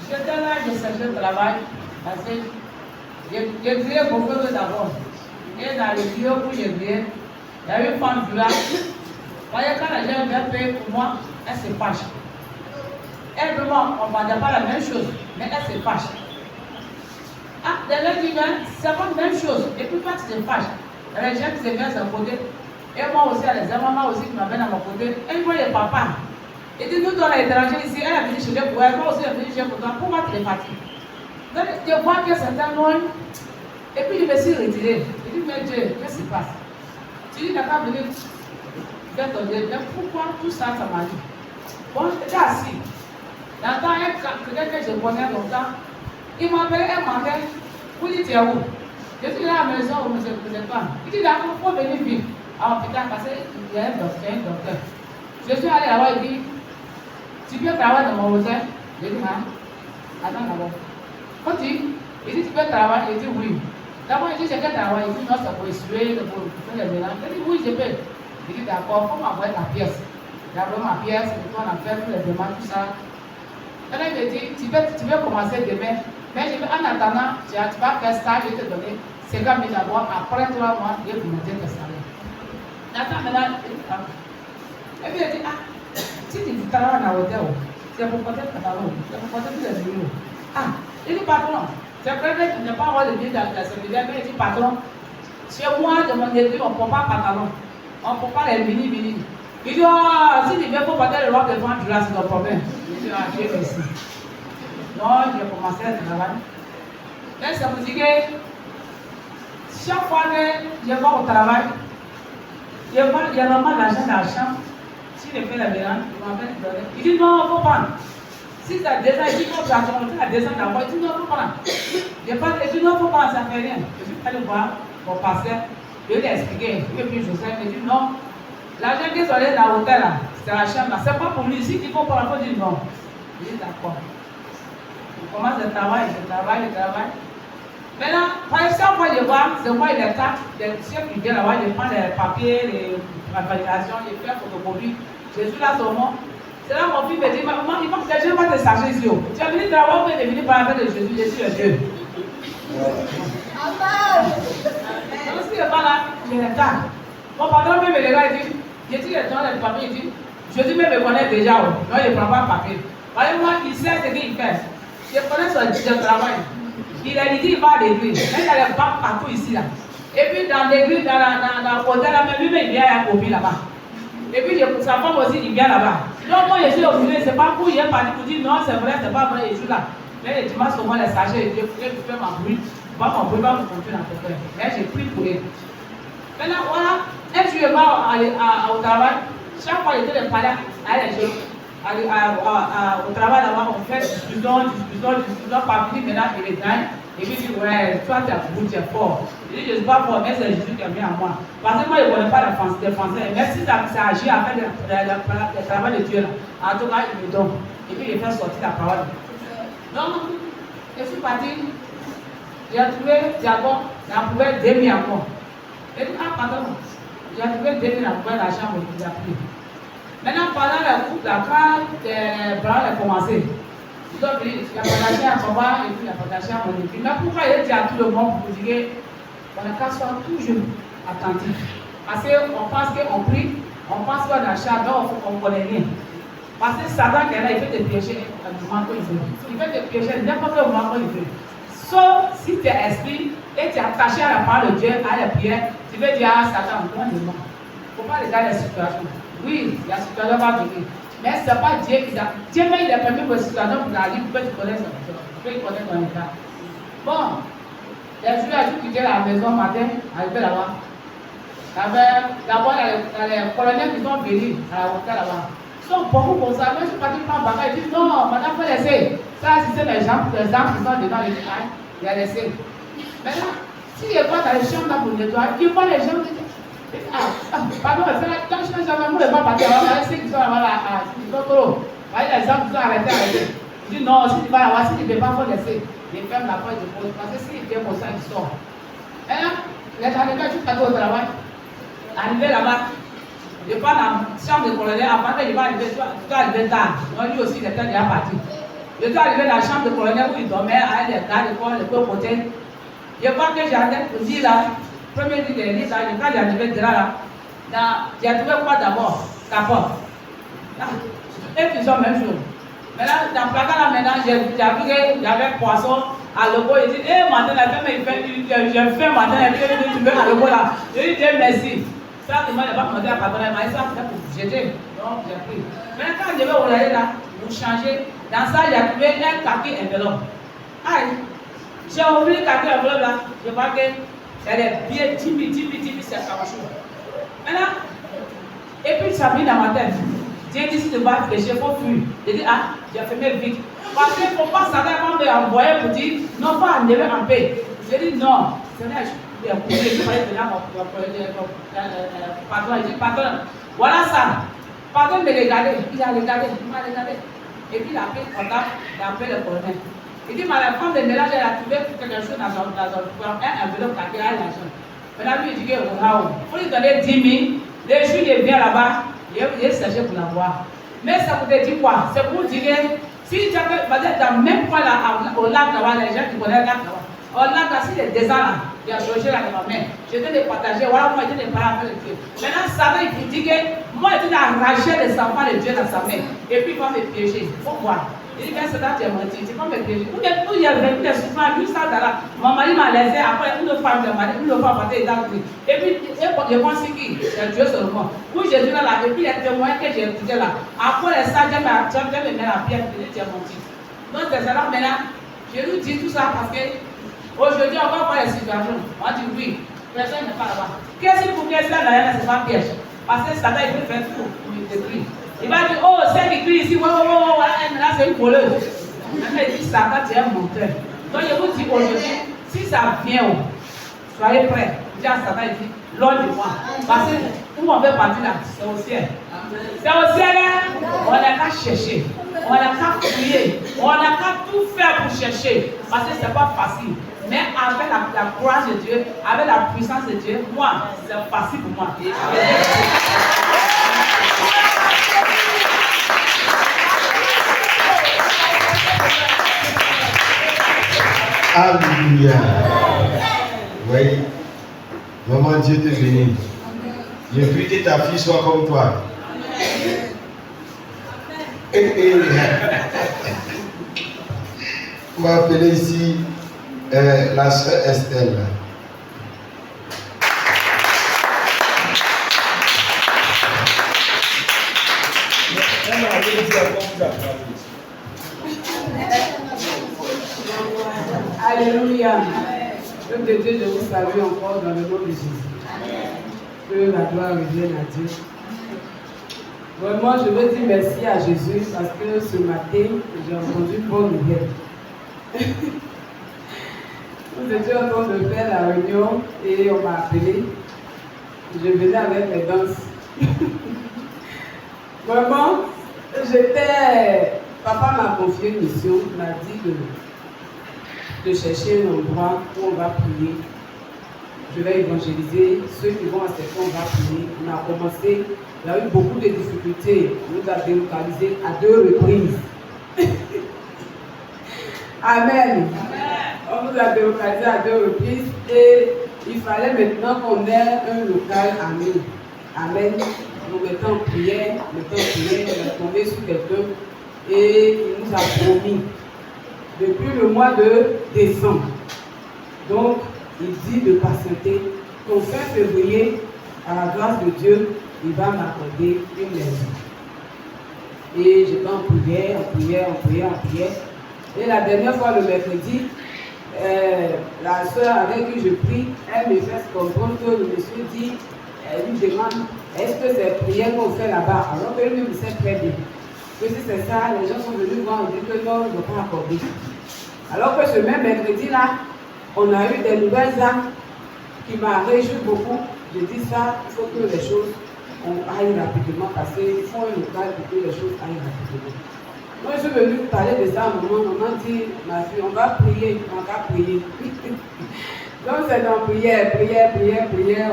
j'étais là, je cherchais le travail, parce que j'ai crié beaucoup d'abord. Et dans le lieu où j'ai crié, il y a eu une femme du village. Voyez, quand les gens viennent payer pour moi, elle se fâche. Elle vraiment, on ne vendait pas la même chose, mais elle se fâche. Ah, les gens disent, c'est pas la même chose, et puis toi tu te fâches. Les gens qui se viennent à côté, et moi aussi, les mamans aussi qui m'amènent à mon côté, et ils voient les papas. Et dit, nous, dans l'étranger ici, elle a venu chez les pour elle, moi aussi, elle est venue chez toi, pourquoi tu les fatigues? Donc, je vois que c'est un monde, et puis je me suis retiré. Je dis, mais Dieu, qu'est-ce qui se passe? Tu dis, d'accord, venir faire ton Dieu, mais pourquoi tout ça, ça m'a dit? Bon, j'étais assis. Dans le temps, quelqu'un que je connais longtemps, il m'appelle, elle m'appelle, vous dites, tu es où? Je suis là à la maison, où je ne connais pas. Il dit, d'accord, il faut venir vivre à l'hôpital parce qu'il y a un docteur. Je suis allé là-bas, il dit, tu peux travailler dans mon hôtel? Je dis, hein? Attends d'abord. Quand il dit, tu peux travailler? Il dit, oui. D'abord, il dit, j'ai qu'un travail. Il dit, non, c'est pour essuyer, pour faire les mélanges. Je dis, oui, je peux. Il dit, d'accord, il faut m'envoyer ta pièce. D'abord, ma pièce, et puis on a fait tous les demandes, tout ça. Alors, il me dit, tu veux commencer demain. Mais je dis, en attendant, tu vas faire stage, je vais te donner 50 000 d'abord. Après 3 mois, je vais vous monter tes salaires. Attends, maintenant, et puis il dit, ah, si tu travailles dans l'hôtel, c'est pour porter le catalogue, c'est pour porter tous les bureaux. Ah, il dit, patron, c'est vrai que tu n'as pas avoir de billet dans la sécurité, mais il dit, patron, chez moi, de mon église, on ne porte pas pantalon, on ne porte pas les mini. Il dit, oh, si tu veux pour porter le robe de vente, là, c'est ton problème. Il dit, ah, Dieu merci. Donc, j'ai commencé à travailler. Mais ça me dit que chaque fois que je vais au travail, il y a vraiment l'argent dans la chambre. S'il est fait la mélange, il va faire pleurer. Il dit non, il faut prendre. Si ça descend, il dit non, ça a descend d'abord. Il dit non, il faut prendre. Il dit non, il faut prendre, ça ne fait rien. Je suis allé voir mon pasteur. Je lui ai expliqué. Et puis Joseph me dit non. L'argent qui est allé dans l'hôtel là, c'est la chambre là. C'est pas pour lui. Si il faut prendre, il dit non. Je dis d'accord. On commence le travail. Maintenant, par exemple, moi je vois, c'est moi les cartes, les chefs qui viennent là-bas, je prends les papiers, la validation, je fais la photocopie. Je suis là seulement. C'est là mon fils me dit, maman, il faut que les gens vont te charger ici. Tu as venu travailler, mais tu es venu par la de Jésus, je suis le Dieu. Amen. Donc si je ne pas là, je les cartes. Mon patron me regarde, il dit, je dis les gens, les papiers, il dit, Jésus me connaît déjà, donc je ne prends pas le papier. Voyez-moi, il sait ce qu'il fait. Je connais son travail. Il a dit qu'il va à l'église. Il y a les banques partout ici là. Et puis dans l'église, dans l'hôtel là, même lui-même il vient à un copie là-bas. Et puis sa femme aussi, il vient là-bas. Donc moi je suis obligé, c'est pas pour hier parti pour dire non, c'est vrai, c'est pas vrai, je suis là. Mais le dimanche, comment les sachets, je fais ma bruit. Pas mon bruit, pas mon contenu dans le cœur. Mais j'ai pris pour eux. Maintenant, voilà, un jour je vais au travail. Chaque fois, j'étais de parler à les gens. Au travail là-bas, on fait discussion, par minute, maintenant il est gagne. Et puis il dit, ouais, toi tu es beau, tu es fort. Il dit, je ne suis pas fort, mais c'est Jésus qui a mis en moi. Parce que moi, je ne connais pas les Français. Mais si ça agit à faire le travail de Dieu, là, en tout cas, il me donne. Et puis il fait sortir la parole. Donc, je suis parti, j'ai trouvé Diagon, il a trouvé 2000 encore. Il dit, ah, pardon, j'ai trouvé 2000 encore dans la chambre, il a pris. Maintenant, pendant le coup, quand les bras ont commencé, ils ont dit, il a partagé à Baba et puis il a partagé à mon équipe. Mais pourquoi il dit à tout le monde pour dire qu'on n'a qu'à soit toujours attentif? Parce qu'on pense qu'on prie, on pense qu'on achète, donc on ne connaît rien. Parce que Satan qui est là, il fait des piéger à du moment qu'il veut. Il fait des piéger n'importe quel moment qu'il veut. Sauf si tu es esprit et tu es attaché à la parole de Dieu, à la prière, tu veux dire à Satan, donne-moi. Il ne faut pas regarder les situations. Oui, la situation va venir. Mais ce n'est pas Dieu qui a. Dieu même il a permis pour la situation pour la vie, pour que tu connaisses ton état. Bon, les jours à tout quitter la maison matin, arrivé là-bas. D'abord, les colonels qui sont venus à la hôtel là-bas. Ils sont beaucoup comme ça. Moi, je suis parti prendre bagage. Ils disent non, madame, il faut laisser. Ça, si c'est les gens qui sont dedans, les détails, il a laissé. Maintenant, si je vois dans les chambres là pour nettoyer, il voit les gens. Pardon, quand je suis jamais le pas partir, on va ceux qui sont là-bas à Totoro. Voyez les gens qui sont arrêtés. Il dit non, si tu vas là-bas, si tu ne peux pas, il faut laisser. Il ferme la porte de pause. Parce que s'il vient comme ça, il sort. Et là, les Américains, je suis parti au travail. Arrivé là-bas, je prends la chambre de colonel. Avant que je vais arriver, je dois arriver tard. Donc lui aussi, il était déjà parti. Je dois arriver dans la chambre de colonel où il dormait, avec les gars, les côtés. Je vois que j'arrête pour dire là. Premier dit de l'île, quand j'arrivais là, j'ai trouvé quoi d'abord? La porte. Et puis, ils même chose. Maintenant, dans le placard là, maintenant, j'ai vu qu'il y avait poisson à l'eau. Il dit, hé, matin, la femme, j'ai fait matin, tu veux à l'eau là. Je lui dis, merci. Ça, il m'a pas demandé à pardon, il m'a dit ça, c'est pour jeter. Donc, j'ai pris. Maintenant, quand je vais au aller là, pour changer, dans ça, j'ai trouvé un kaki enveloppe. Aïe, j'ai ouvert le kaki enveloppe là, je vois que. Elle est bien timide, c'est caoutchouc. Maintenant, et puis ça vient dans ma tête. Dieu dit si tu vas réfléchir, il faut fuir. Je dis, ah, j'ai fermé vite. Parce qu'il ne faut pas s'attendre à m'envoyer pour dire, non, pas enlever en paix. Je dis, non, c'est vrai, je vais venir à mon patron. Il dit, patron, voilà ça. Patron me regarder, il a regardé, il m'a regardé. Et puis il a pris contact, il a appelé le colonel. Il dit, ma femme de ménage, elle a trouvé quelque chose dans un enveloppe qui a l'argent. Maintenant, lui, il dit, waouh, il faut lui donner 10 000. Les jours, il vient là-bas, il est cherché pour l'avoir. Mais ça vous dit quoi? C'est pour dire que si tu as dans le même point là, au lac là-bas, les gens qui connaissent le lac là-bas. Au lac là, si les désert là, il y a logé là dans ma main. Je vais les partager, voilà, moi, je ne pas faire le Dieu. Maintenant, ça va, il dit que moi, je vais arracher les enfants de Dieu dans sa main. Et puis, il va me piéger. Il faut voir. Il dit que c'est là que tu es menti, tu vas me piéger. Où il y a vécu des souffrances, juste ça là. Mon mari m'a laissé, après une autre femme de mari, une autre femme partait dans le prix. Et puis, je pense qui c'est Dieu seulement. Où j'ai dit là, et puis les témoins que j'ai écoutés là. Après les sages, je me mets la pierre, il dit tu es menti. Donc, c'est ça là maintenant. Je lui dis tout ça parce que aujourd'hui, on va voir les situations. On dit oui, personne n'est pas là-bas. Qu'est-ce qu'il faut que ça là, c'est pas piège. Parce que Satan, il peut faire tout pour me détruire. Il va dire, oh, celle qui crie ici, voilà, c'est une voleuse. Maintenant, il dit, Satan, tu es un menteur. Donc, je vous dis aujourd'hui, si ça vient, soyez prêts. Je dis à Satan, il dit, loin de moi. Parce que où on veut partir là, c'est au ciel. C'est au ciel, hein? On n'a qu'à chercher. On n'a qu'à prier. On n'a qu'à tout faire pour chercher. Parce que ce n'est pas facile. Mais avec la courage de Dieu, avec la puissance de Dieu, moi, c'est facile pour moi. Alléluia. Oui. Maman, Dieu te bénisse. Je prie que ta fille soit comme toi. On va appeler ici la sœur Estelle. Alléluia. Peuple de Dieu, je vous salue encore dans le nom de Jésus. Que la gloire revienne à Dieu. Vraiment, je veux dire merci à Jésus parce que ce matin, j'ai entendu une bonne nouvelle. Nous étions en train de faire la réunion et on m'a appelé. Je venais avec mes danses. Vraiment, papa m'a confié une mission, il m'a dit de chercher un endroit où on va prier. Je vais évangéliser ceux qui vont accepter, on va prier. On a commencé, il y a eu beaucoup de difficultés. On nous a délocalisés à 2 reprises. Amen. On nous a délocalisés à 2 reprises et il fallait maintenant qu'on ait un local à nous. Amen. Nous mettons en prière, on est tombé sur quelqu'un et il nous a promis depuis le mois de décembre. Donc, il dit de patienter. Qu'au fin février, à la grâce de Dieu, il va m'accorder une maison. Et j'étais en prière. Et la dernière fois, le mercredi, la soeur avec qui je prie, elle me fait comprendre que le monsieur dit, elle lui demande, est-ce que c'est prière qu'on fait là-bas? Alors que lui me sait très bien. Que si c'est ça, les gens sont venus voir et disent que non, ils ne vont pas accorder. Alors que ce même mercredi-là, on a eu des nouvelles âmes qui m'ont réjoui beaucoup. Je dis ça, il faut que les choses aillent rapidement parce qu'il faut un local pour que les choses aillent rapidement. Moi, je suis venue parler de ça à maman dit, ma fille, on va prier, on va prier. Donc c'est dans prière,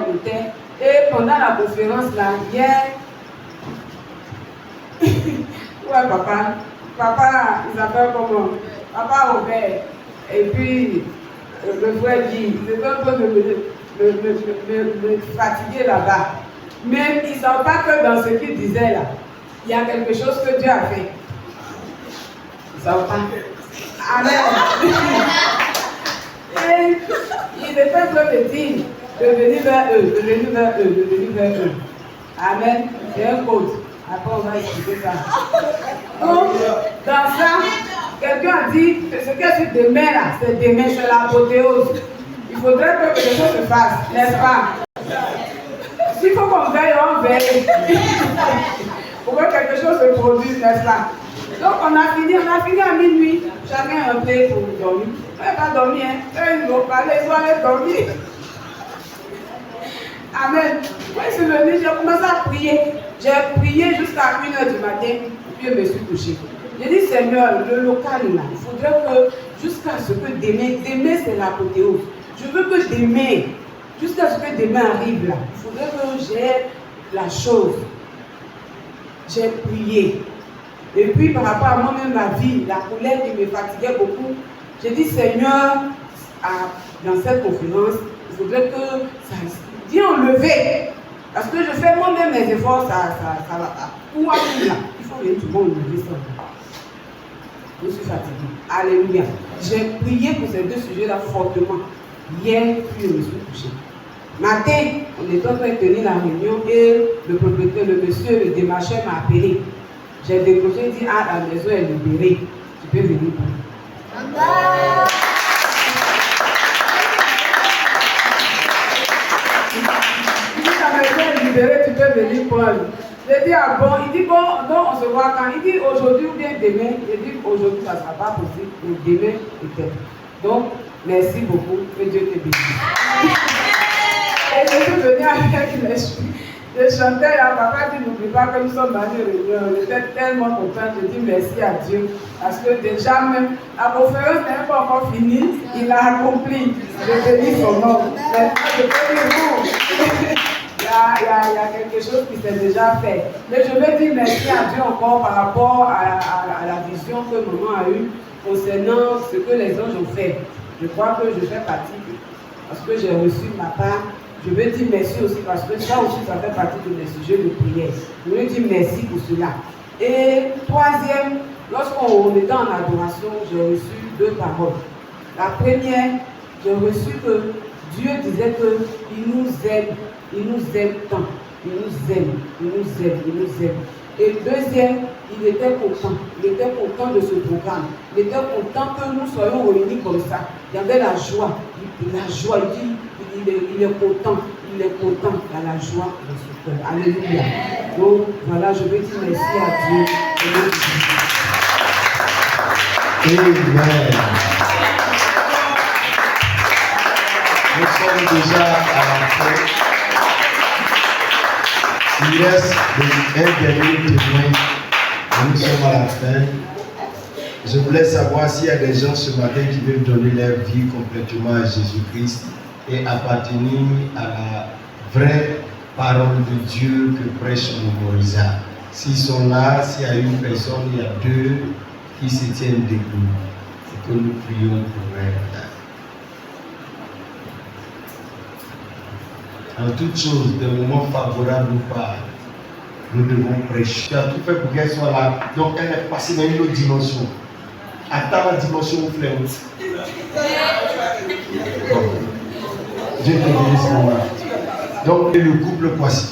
on était. Et pendant la conférence là, hier, ouais papa, il s'appelle comment? Papa Robert. Et puis, le frère dit, c'est un peu me fatiguer là-bas. Mais ils ne savent pas que dans ce qu'il disait là, il y a quelque chose que Dieu a fait. Ils ne savent pas. Amen. Et il était en train de dire, de venir vers eux. Amen. C'est un code. Après, on va expliquer ça. Donc, dans ça, quelqu'un a dit que ce que c'est demain là, c'est demain, c'est l'apothéose. Il faudrait que quelque chose se fasse, n'est-ce pas? S'il faut qu'on veille, on veille. Pour que quelque chose se produise, n'est-ce pas? Donc on a fini à minuit. Chacun a un peu pour dormir. On n'a pas dormi, hein. Eux, ils vont parler, ils vont aller dormir. Amen. Moi, je suis venue, j'ai commencé à prier. J'ai prié jusqu'à 1h du matin, et puis je me suis couchée. J'ai dit, Seigneur, le local là, il faudrait que jusqu'à ce que demain c'est l'apothéose. Je veux que demain, jusqu'à ce que demain arrive là, il faudrait que j'ai la chose. J'ai prié. Et puis par rapport à moi-même, ma vie, la colère qui me fatiguait beaucoup, j'ai dit, Seigneur, dans cette conférence, il faudrait que ça vienne enlever. Parce que je fais moi-même mes efforts, ça va pas. Pour moi, là, il faut que tout le monde enlever ça. Je suis fatiguée. Alléluia. J'ai prié pour ces 2 sujets-là fortement. Hier, puis je me suis couchée. Matin, on était en train de tenir la réunion et le propriétaire, le monsieur, le démarcheur m'a appelé. J'ai décroché et dit, la maison est libérée. Tu peux venir. Si ta maison est libérée, tu peux vais venir prendre. Je dis, ah bon, il dit, bon, donc on se voit quand? Il dit, aujourd'hui ou bien demain. Je dis, aujourd'hui, ça ne sera pas possible, mais demain, peut-être. Donc, merci beaucoup, que Dieu te bénisse. Et je suis venue avec les filles. Je chantais là, papa dit, n'oublie pas que nous sommes dans une réunion. J'étais tellement contente, je dis merci à Dieu. Parce que déjà même, la conférence n'est pas encore finie, il a accompli. Je bénis son nom. Maintenant, je peux dire, non. Il y a quelque chose qui s'est déjà fait. Mais je veux dire merci à Dieu encore par rapport à la vision que maman a eue concernant ce que les anges ont fait. Je crois que je fais partie, parce que j'ai reçu ma part. Je veux dire merci aussi parce que ça aussi, ça fait partie de mes sujets de prière. Je veux dire merci pour cela. Et troisième, lorsqu'on était en adoration, j'ai reçu 2 paroles. La première, j'ai reçu que Dieu disait qu'il nous aime. Il nous aime tant. Il nous aime. Il nous aime. Il nous aime. Et deuxième, il était content. Il était content de ce programme. Il était content que nous soyons réunis comme ça. Il y avait la joie. La joie, il dit, il est content. Il est content. Il a la joie de ce cœur. Alléluia. Donc, voilà, je veux dire merci à Dieu. Amen. Nous sommes déjà à la fin. Il reste un dernier témoin. Nous sommes à la fin. Je voulais savoir s'il y a des gens ce matin qui veulent donner leur vie complètement à Jésus-Christ et appartenir à la vraie parole de Dieu que prêche Momoriza. S'ils sont là, s'il y a une personne, il y a 2 qui se tiennent debout et que nous prions pour eux. En toutes choses, des moments favorables ou pas, nous devons prêcher. Tu as tout fait pour qu'elle soit là. Donc elle est passée dans une autre dimension. Attends la dimension où vous faites. Dieu te bénisse, maman. Donc le couple voici.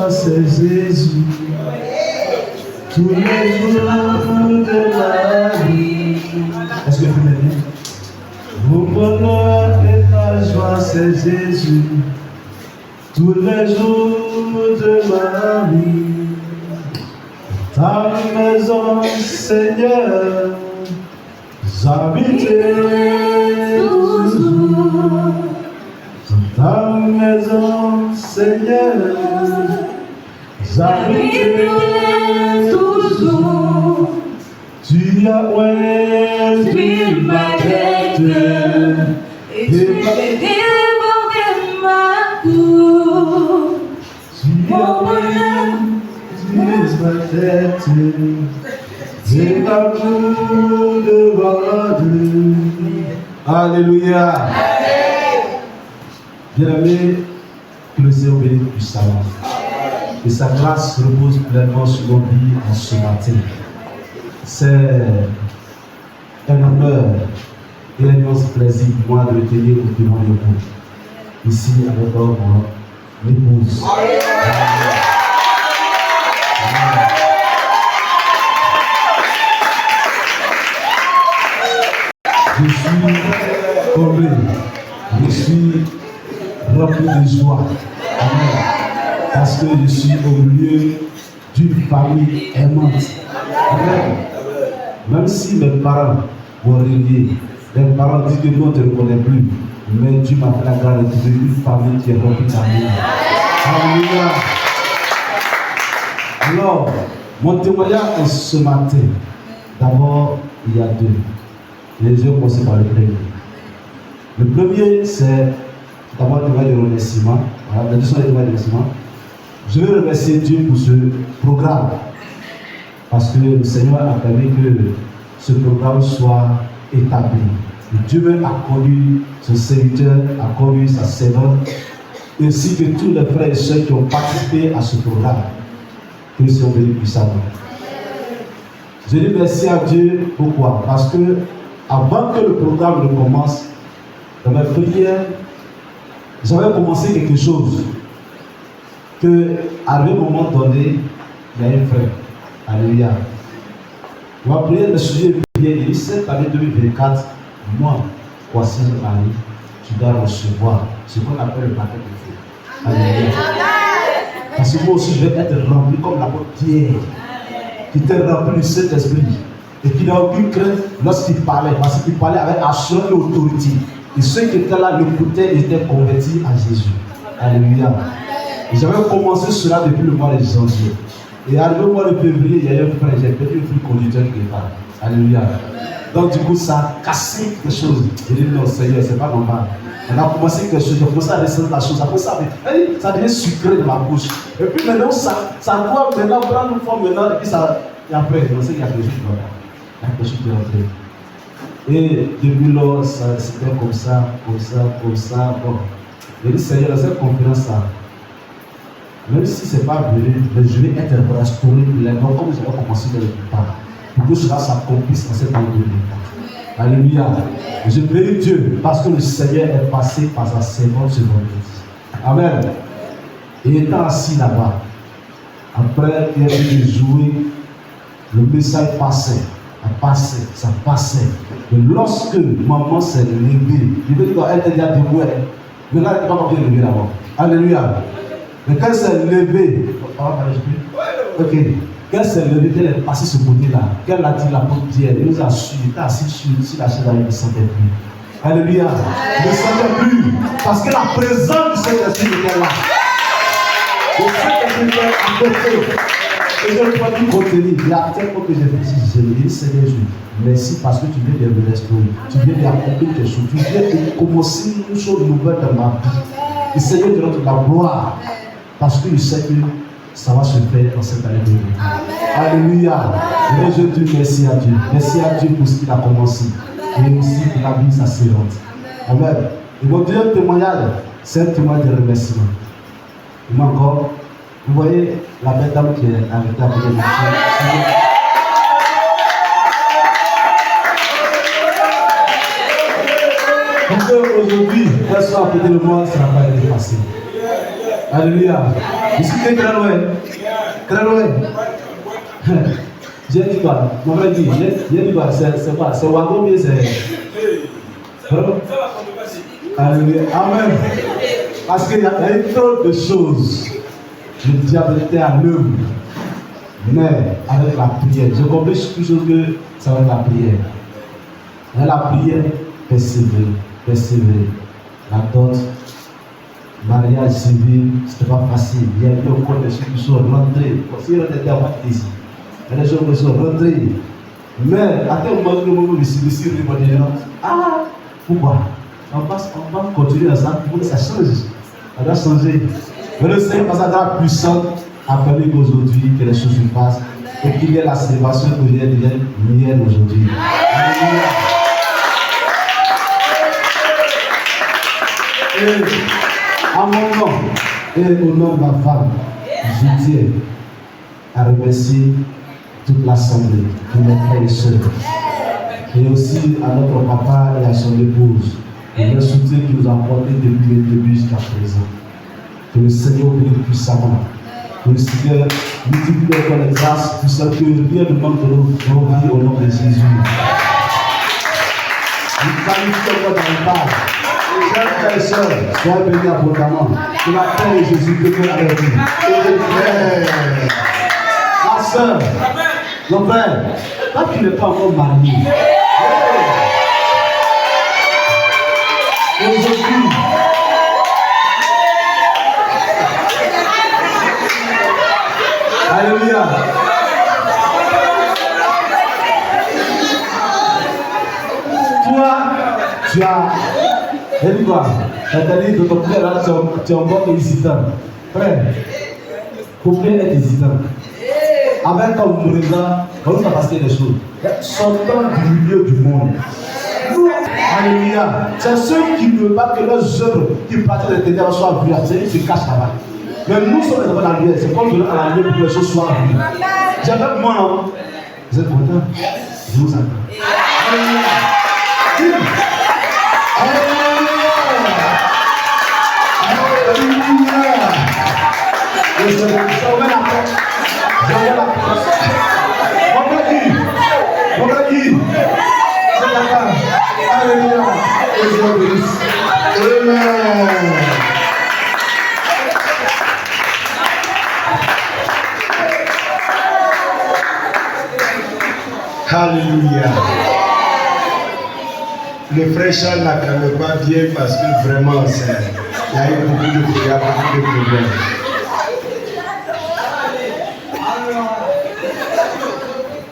C'est Jésus, tous les jours de la vie. Est-ce que vous m'aimez? Mon bonheur et ma joie, c'est Jésus, tous les jours de ma vie. Ta maison, Seigneur, j'habiterai toujours. Dans ta maison, Seigneur, j'habiterai toujours. Tu as ouvert ma tête et tu as débordé ma cour. Tu as ouvert ma tête et ma cour devant Dieu. Alléluia. Bien-aimé, que le Seigneur bénisse puissamment. Et sa grâce repose pleinement sur nos vies en ce matin. C'est un honneur et un immense plaisir pour moi de le tenir devant vous. Ici, avec mon épouse. Je suis comblé. Je suis rempli de joie. Amen. Parce que je suis au milieu d'une famille aimante. Amen. Même si mes parents m'ont régné, mes parents disent que nous on ne te reconnaît plus, mais Dieu m'a fait la grâce de trouver une famille qui est remplie d'amour. Alléluia. Alors, mon témoignage ce matin, d'abord, il y a 2. Les yeux commencent par le premier. Le premier, c'est d'abord le témoignage de remerciement. Voilà, la deuxième est le témoignage de remerciement. Je veux remercier Dieu pour ce programme. Parce que le Seigneur a permis que ce programme soit établi. Dieu même a connu son serviteur, a connu sa servante, ainsi que tous les frères et sœurs qui ont participé à ce programme. Que nous soyons bénis puissamment. Je dis merci à Dieu. Pourquoi? Parce que avant que le programme ne commence, dans ma prière, j'avais commencé quelque chose. Que à un moment donné, il y a un frère. Alléluia. Ma prière me souvient bien, il dit cette année 2024, moi, voici Marie, tu dois recevoir ce qu'on appelle le baptême de feu. Alléluia. Parce que moi aussi, je vais être rempli comme l'apôtre Pierre, qui était rempli du Saint-Esprit et qui n'a aucune crainte lorsqu'il parlait, parce qu'il parlait avec assurance et autorité. Et ceux qui étaient là l'écoutaient et étaient convertis à Jésus. Alléluia. Et j'avais commencé cela depuis le mois de janvier. Et arrivé au mois de février, il y a eu un frère, j'ai perdu un fil conducteur qui est là. Alléluia. Donc du coup, ça a cassé quelque chose. J'ai dit non, Seigneur, c'est pas normal. On a commencé quelque chose, j'ai commencé à descendre la chose. Après ça, ça devient sucré de ma bouche. Et puis maintenant, ça doit maintenant prendre une forme maintenant. Et puis ça, et après, on sait qu'il y a quelque chose qui va. Il y a quelque chose qui est rentré. Et depuis lors, c'était comme ça. Bon. J'ai dit, Seigneur, dans cette conférence-là, même si ce n'est pas venu, mais je vais être restauré pleinement comme j'avais commencé de le départ. Pour que cela s'accomplisse en cette année 2024. Alléluia. Je bénis Dieu parce que le Seigneur est passé par sa servante ce vendredi. Amen. Et étant assis là-bas, après qu'il ait pu jouer, le message passait. Ça passait. Et lorsque maman s'est levée, je veux dire qu'elle était déjà debout, mais là elle n'est pas bien levée là-bas. Alléluia. Mais quand elle s'est levée, ok, quand elle s'est levée, qu'elle est passée ce côté-là, qu'elle a dit l'apôtre Pierre, elle nous a su, elle était assise sur la chaise, elle ne sentait plus. Alléluia. Elle ne sentait plus. Parce que la présence du Saint-Esprit était là. Le Saint-Esprit était à côté. Et je ne peux pas tout contenir. Il y a tel que j'ai fait, je me dis, Seigneur Jésus, merci parce que tu viens de me restaurer. Tu viens d'accomplir quelque chose. Tu viens de commencer une chose nouvelle dans ma vie. Et Seigneur, te donne la gloire. Parce que je sais que ça va se faire dans cette année de vie. Alléluia. Et je dis merci à Dieu. Merci à Dieu pour ce qu'il a commencé. Et aussi pour la vie de sa servante. Amen. Et mon deuxième témoignage, c'est un témoignage de remerciement. Et moi encore, vous voyez la belle dame qui est arrêtée à côté de moi. Donc aujourd'hui, personne à côté de moi, ça n'a pas été facile. Alléluia. Je suis très loin. Très loin. J'ai dit quoi? Mon frère dit, j'ai dit quoi? C'est quoi? C'est wagon bien, c'est. Alléluia. Amen. Parce qu'il y a eu trop de choses. Le diable était à l'œuvre. Mais avec la prière, j'ai compris toujours que ça va être la prière. Avec la prière, persévérer. La dot, mariage civil, ce n'était pas facile. Il y a eu encore des choses qui sont rentrées. Si on était avant ici, il y a des choses qui sont rentrées. Mais à tel moment, le moment où je suis ici, ah, pourquoi? On va continuer à ça pour que ça change. Ça doit changer. Mais le Seigneur, par sa grâce puissante, a permis qu'aujourd'hui, que les choses se passent et qu'il y ait la célébration que j'ai devienne mienne aujourd'hui. Alléluia. Et à mon nom et au nom de ma femme, je tiens à remercier toute l'assemblée, tous mes frères et sœurs, et aussi à notre papa et à son épouse, et le soutien qu'il nous a apporté depuis le début jusqu'à présent. Que le Seigneur bénisse puissamment. Que le Seigneur multiplie encore les grâces, pour ça que rien ne manque de nos vies au nom de Jésus. Nous qualifions encore davantage. Chers frères et sœurs, soyez bénis abondamment. Que la paix de Jésus demeure avec vous. Ma soeur, mon frère, toi qui n'es pas encore marié, aujourd'hui, alléluia. Toi, tu as. Elle dit quoi? Elle t'a dit de ton frère là, tu es encore hésitant. Frère, ton frère est hésitant. Avec quand vous mourrez là, on va passer des choses. Sortant du milieu du monde. Alléluia. C'est ceux qui ne veulent pas que leurs œuvres qui pratiquent les ténèbres soient vues. C'est eux qui se cachent là-bas. Mais nous sommes les enfants de la lumière. C'est comme donner à la lumière pour que les choses soient vues. C'est avec moi, non? Vous êtes contents? Je vous attends. Alléluia. Alléluia. Le frère Charles n'acclame pas bien parce que vraiment, il y a eu beaucoup de problèmes.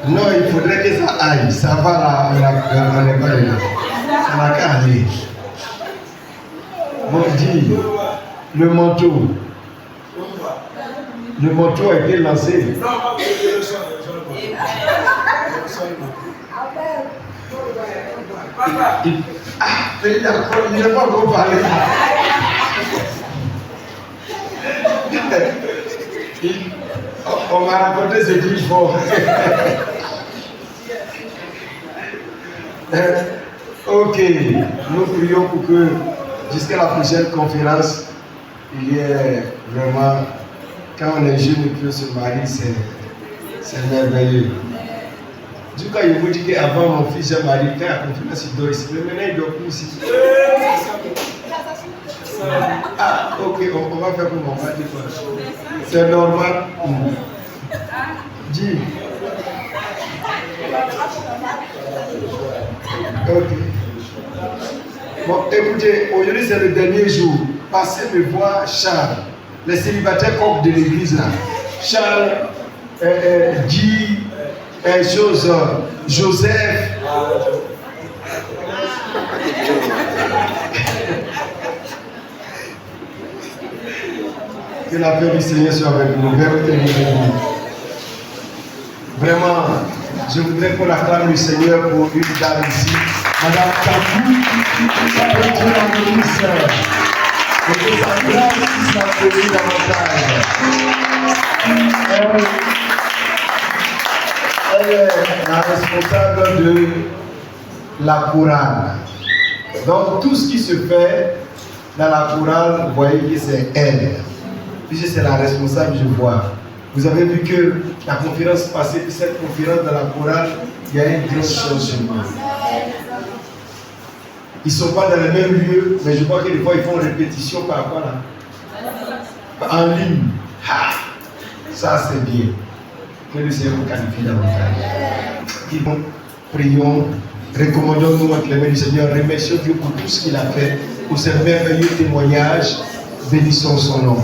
Non, il faudrait que ça aille. Ça va là, on n'est pas là. Ça n'a qu'à aller. Bon, dit, le manteau a été lancé. Il n'a pas encore parlé. On m'a raconté ce qu'il faut. Ok, nous prions pour que jusqu'à la prochaine conférence, il y ait vraiment, quand on est jeune et puis on se marie, c'est merveilleux. Du coup, il vous dit qu'avant mon fils, j'ai marié, quand la conférence, il dort ici. Mais maintenant, il dort plus ici. Ah, ok, on va faire comme on va dire. C'est normal. Dis. Ok. Bon, écoutez, aujourd'hui c'est le dernier jour. Passez me voir Charles, les célibataires coqs de l'église là. Charles, Guy, Joseph. Que la paix du Seigneur soit avec nous. Vraiment, je voudrais qu'on acclame le Seigneur pour une dame ici. Madame Kabou, que Dieu la bénisse et que sa grâce s'accroît davantage. Elle est la responsable de la chorale. Donc tout ce qui se fait dans la chorale, vous voyez que c'est elle. Puisque c'est la responsable, je vois. Vous avez vu que la conférence passée, puis cette conférence dans la chorale, il y a un grand changement. Ils ne sont pas dans le même lieu, mais je vois que des fois ils font répétition par rapport là. En ligne. Ha! Ça c'est bien. Que le Seigneur vous qualifie davantage. Prions, recommandons-nous entre les mains du Seigneur, remercions Dieu pour tout ce qu'il a fait, pour ces merveilleux témoignages. Bénissons son nom.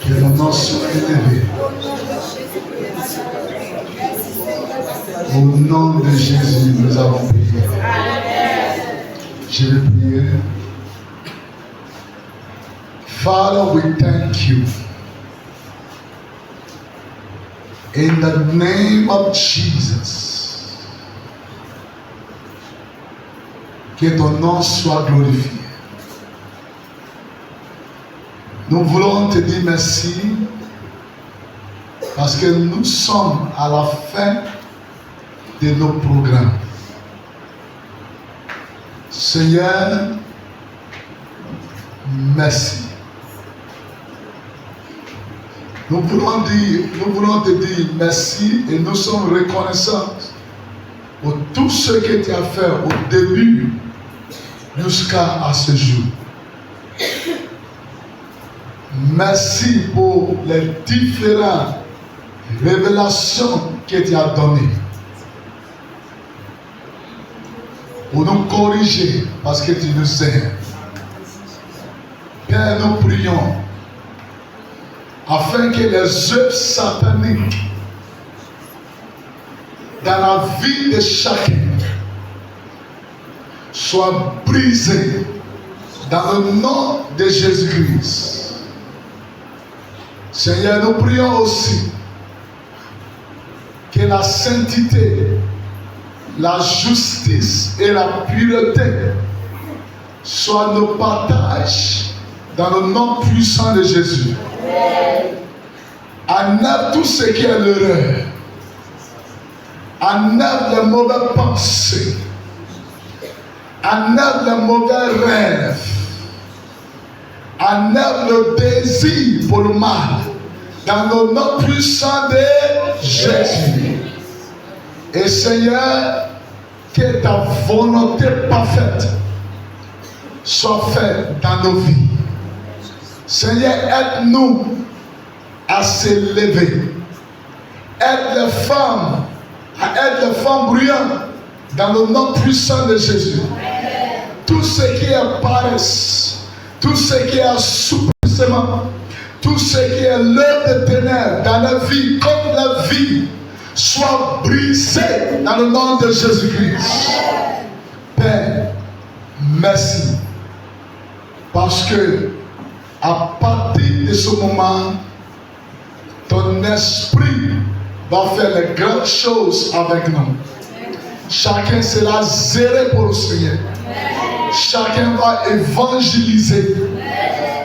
Que le nom soit élevé. Au nom de Jésus, nous avons prié. Je vais prier. Father, we thank you. In the name of Jesus, que ton nom soit glorifié. Nous voulons te dire merci parce que nous sommes à la fin de nos programmes. Seigneur, merci. Nous voulons te dire merci et nous sommes reconnaissants pour tout ce que tu as fait au début jusqu'à ce jour. Merci pour les différentes révélations que tu as données. Pour nous corriger parce que tu nous aimes. Père, nous prions afin que les œuvres sataniques dans la vie de chacun soit brisé dans le nom de Jésus-Christ. Seigneur, nous prions aussi que la sainteté, la justice et la pureté soient nos partages dans le nom puissant de Jésus. Enlève tout ce qui est l'erreur. Enlève les mauvaises pensées. Enlève les mauvais rêves. Enlève le désir pour le mal dans le nom puissant de Jésus. Et Seigneur, que ta volonté parfaite soit faite dans nos vies. Seigneur, aide-nous à s'élever. Aide les femmes brillantes dans le nom puissant de Jésus. Tout ce qui est paresse, tout ce qui est assouplissement, tout ce qui est l'œuvre de ténèbres dans la vie comme la vie, soit brisé dans le nom de Jésus-Christ. Père, merci. Parce que à partir de ce moment, ton esprit va faire les grandes choses avec nous. Chacun sera zélé pour le Seigneur. Chacun va évangéliser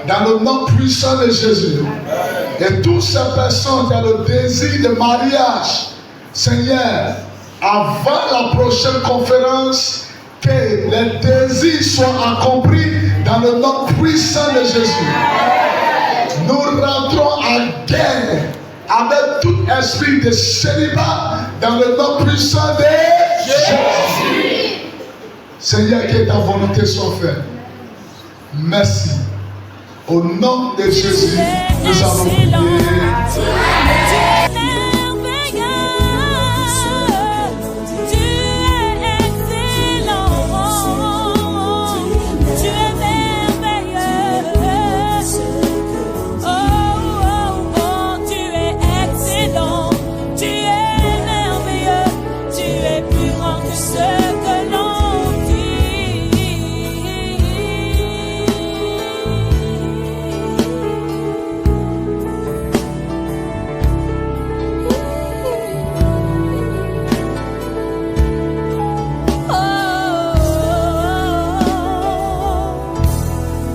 dans le nom puissant de Jésus. Et toutes ces personnes qui ont le désir de mariage, Seigneur, avant la prochaine conférence, que les désirs soient accomplis dans le nom puissant de Jésus. Nous rentrons en guerre avec tout esprit de célibat dans le nom puissant de Jésus. Seigneur, que ta volonté soit faite. Merci. Au nom de Jésus, nous allons prier.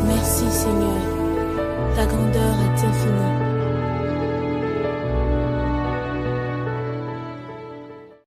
Merci Seigneur, ta grandeur est infinie.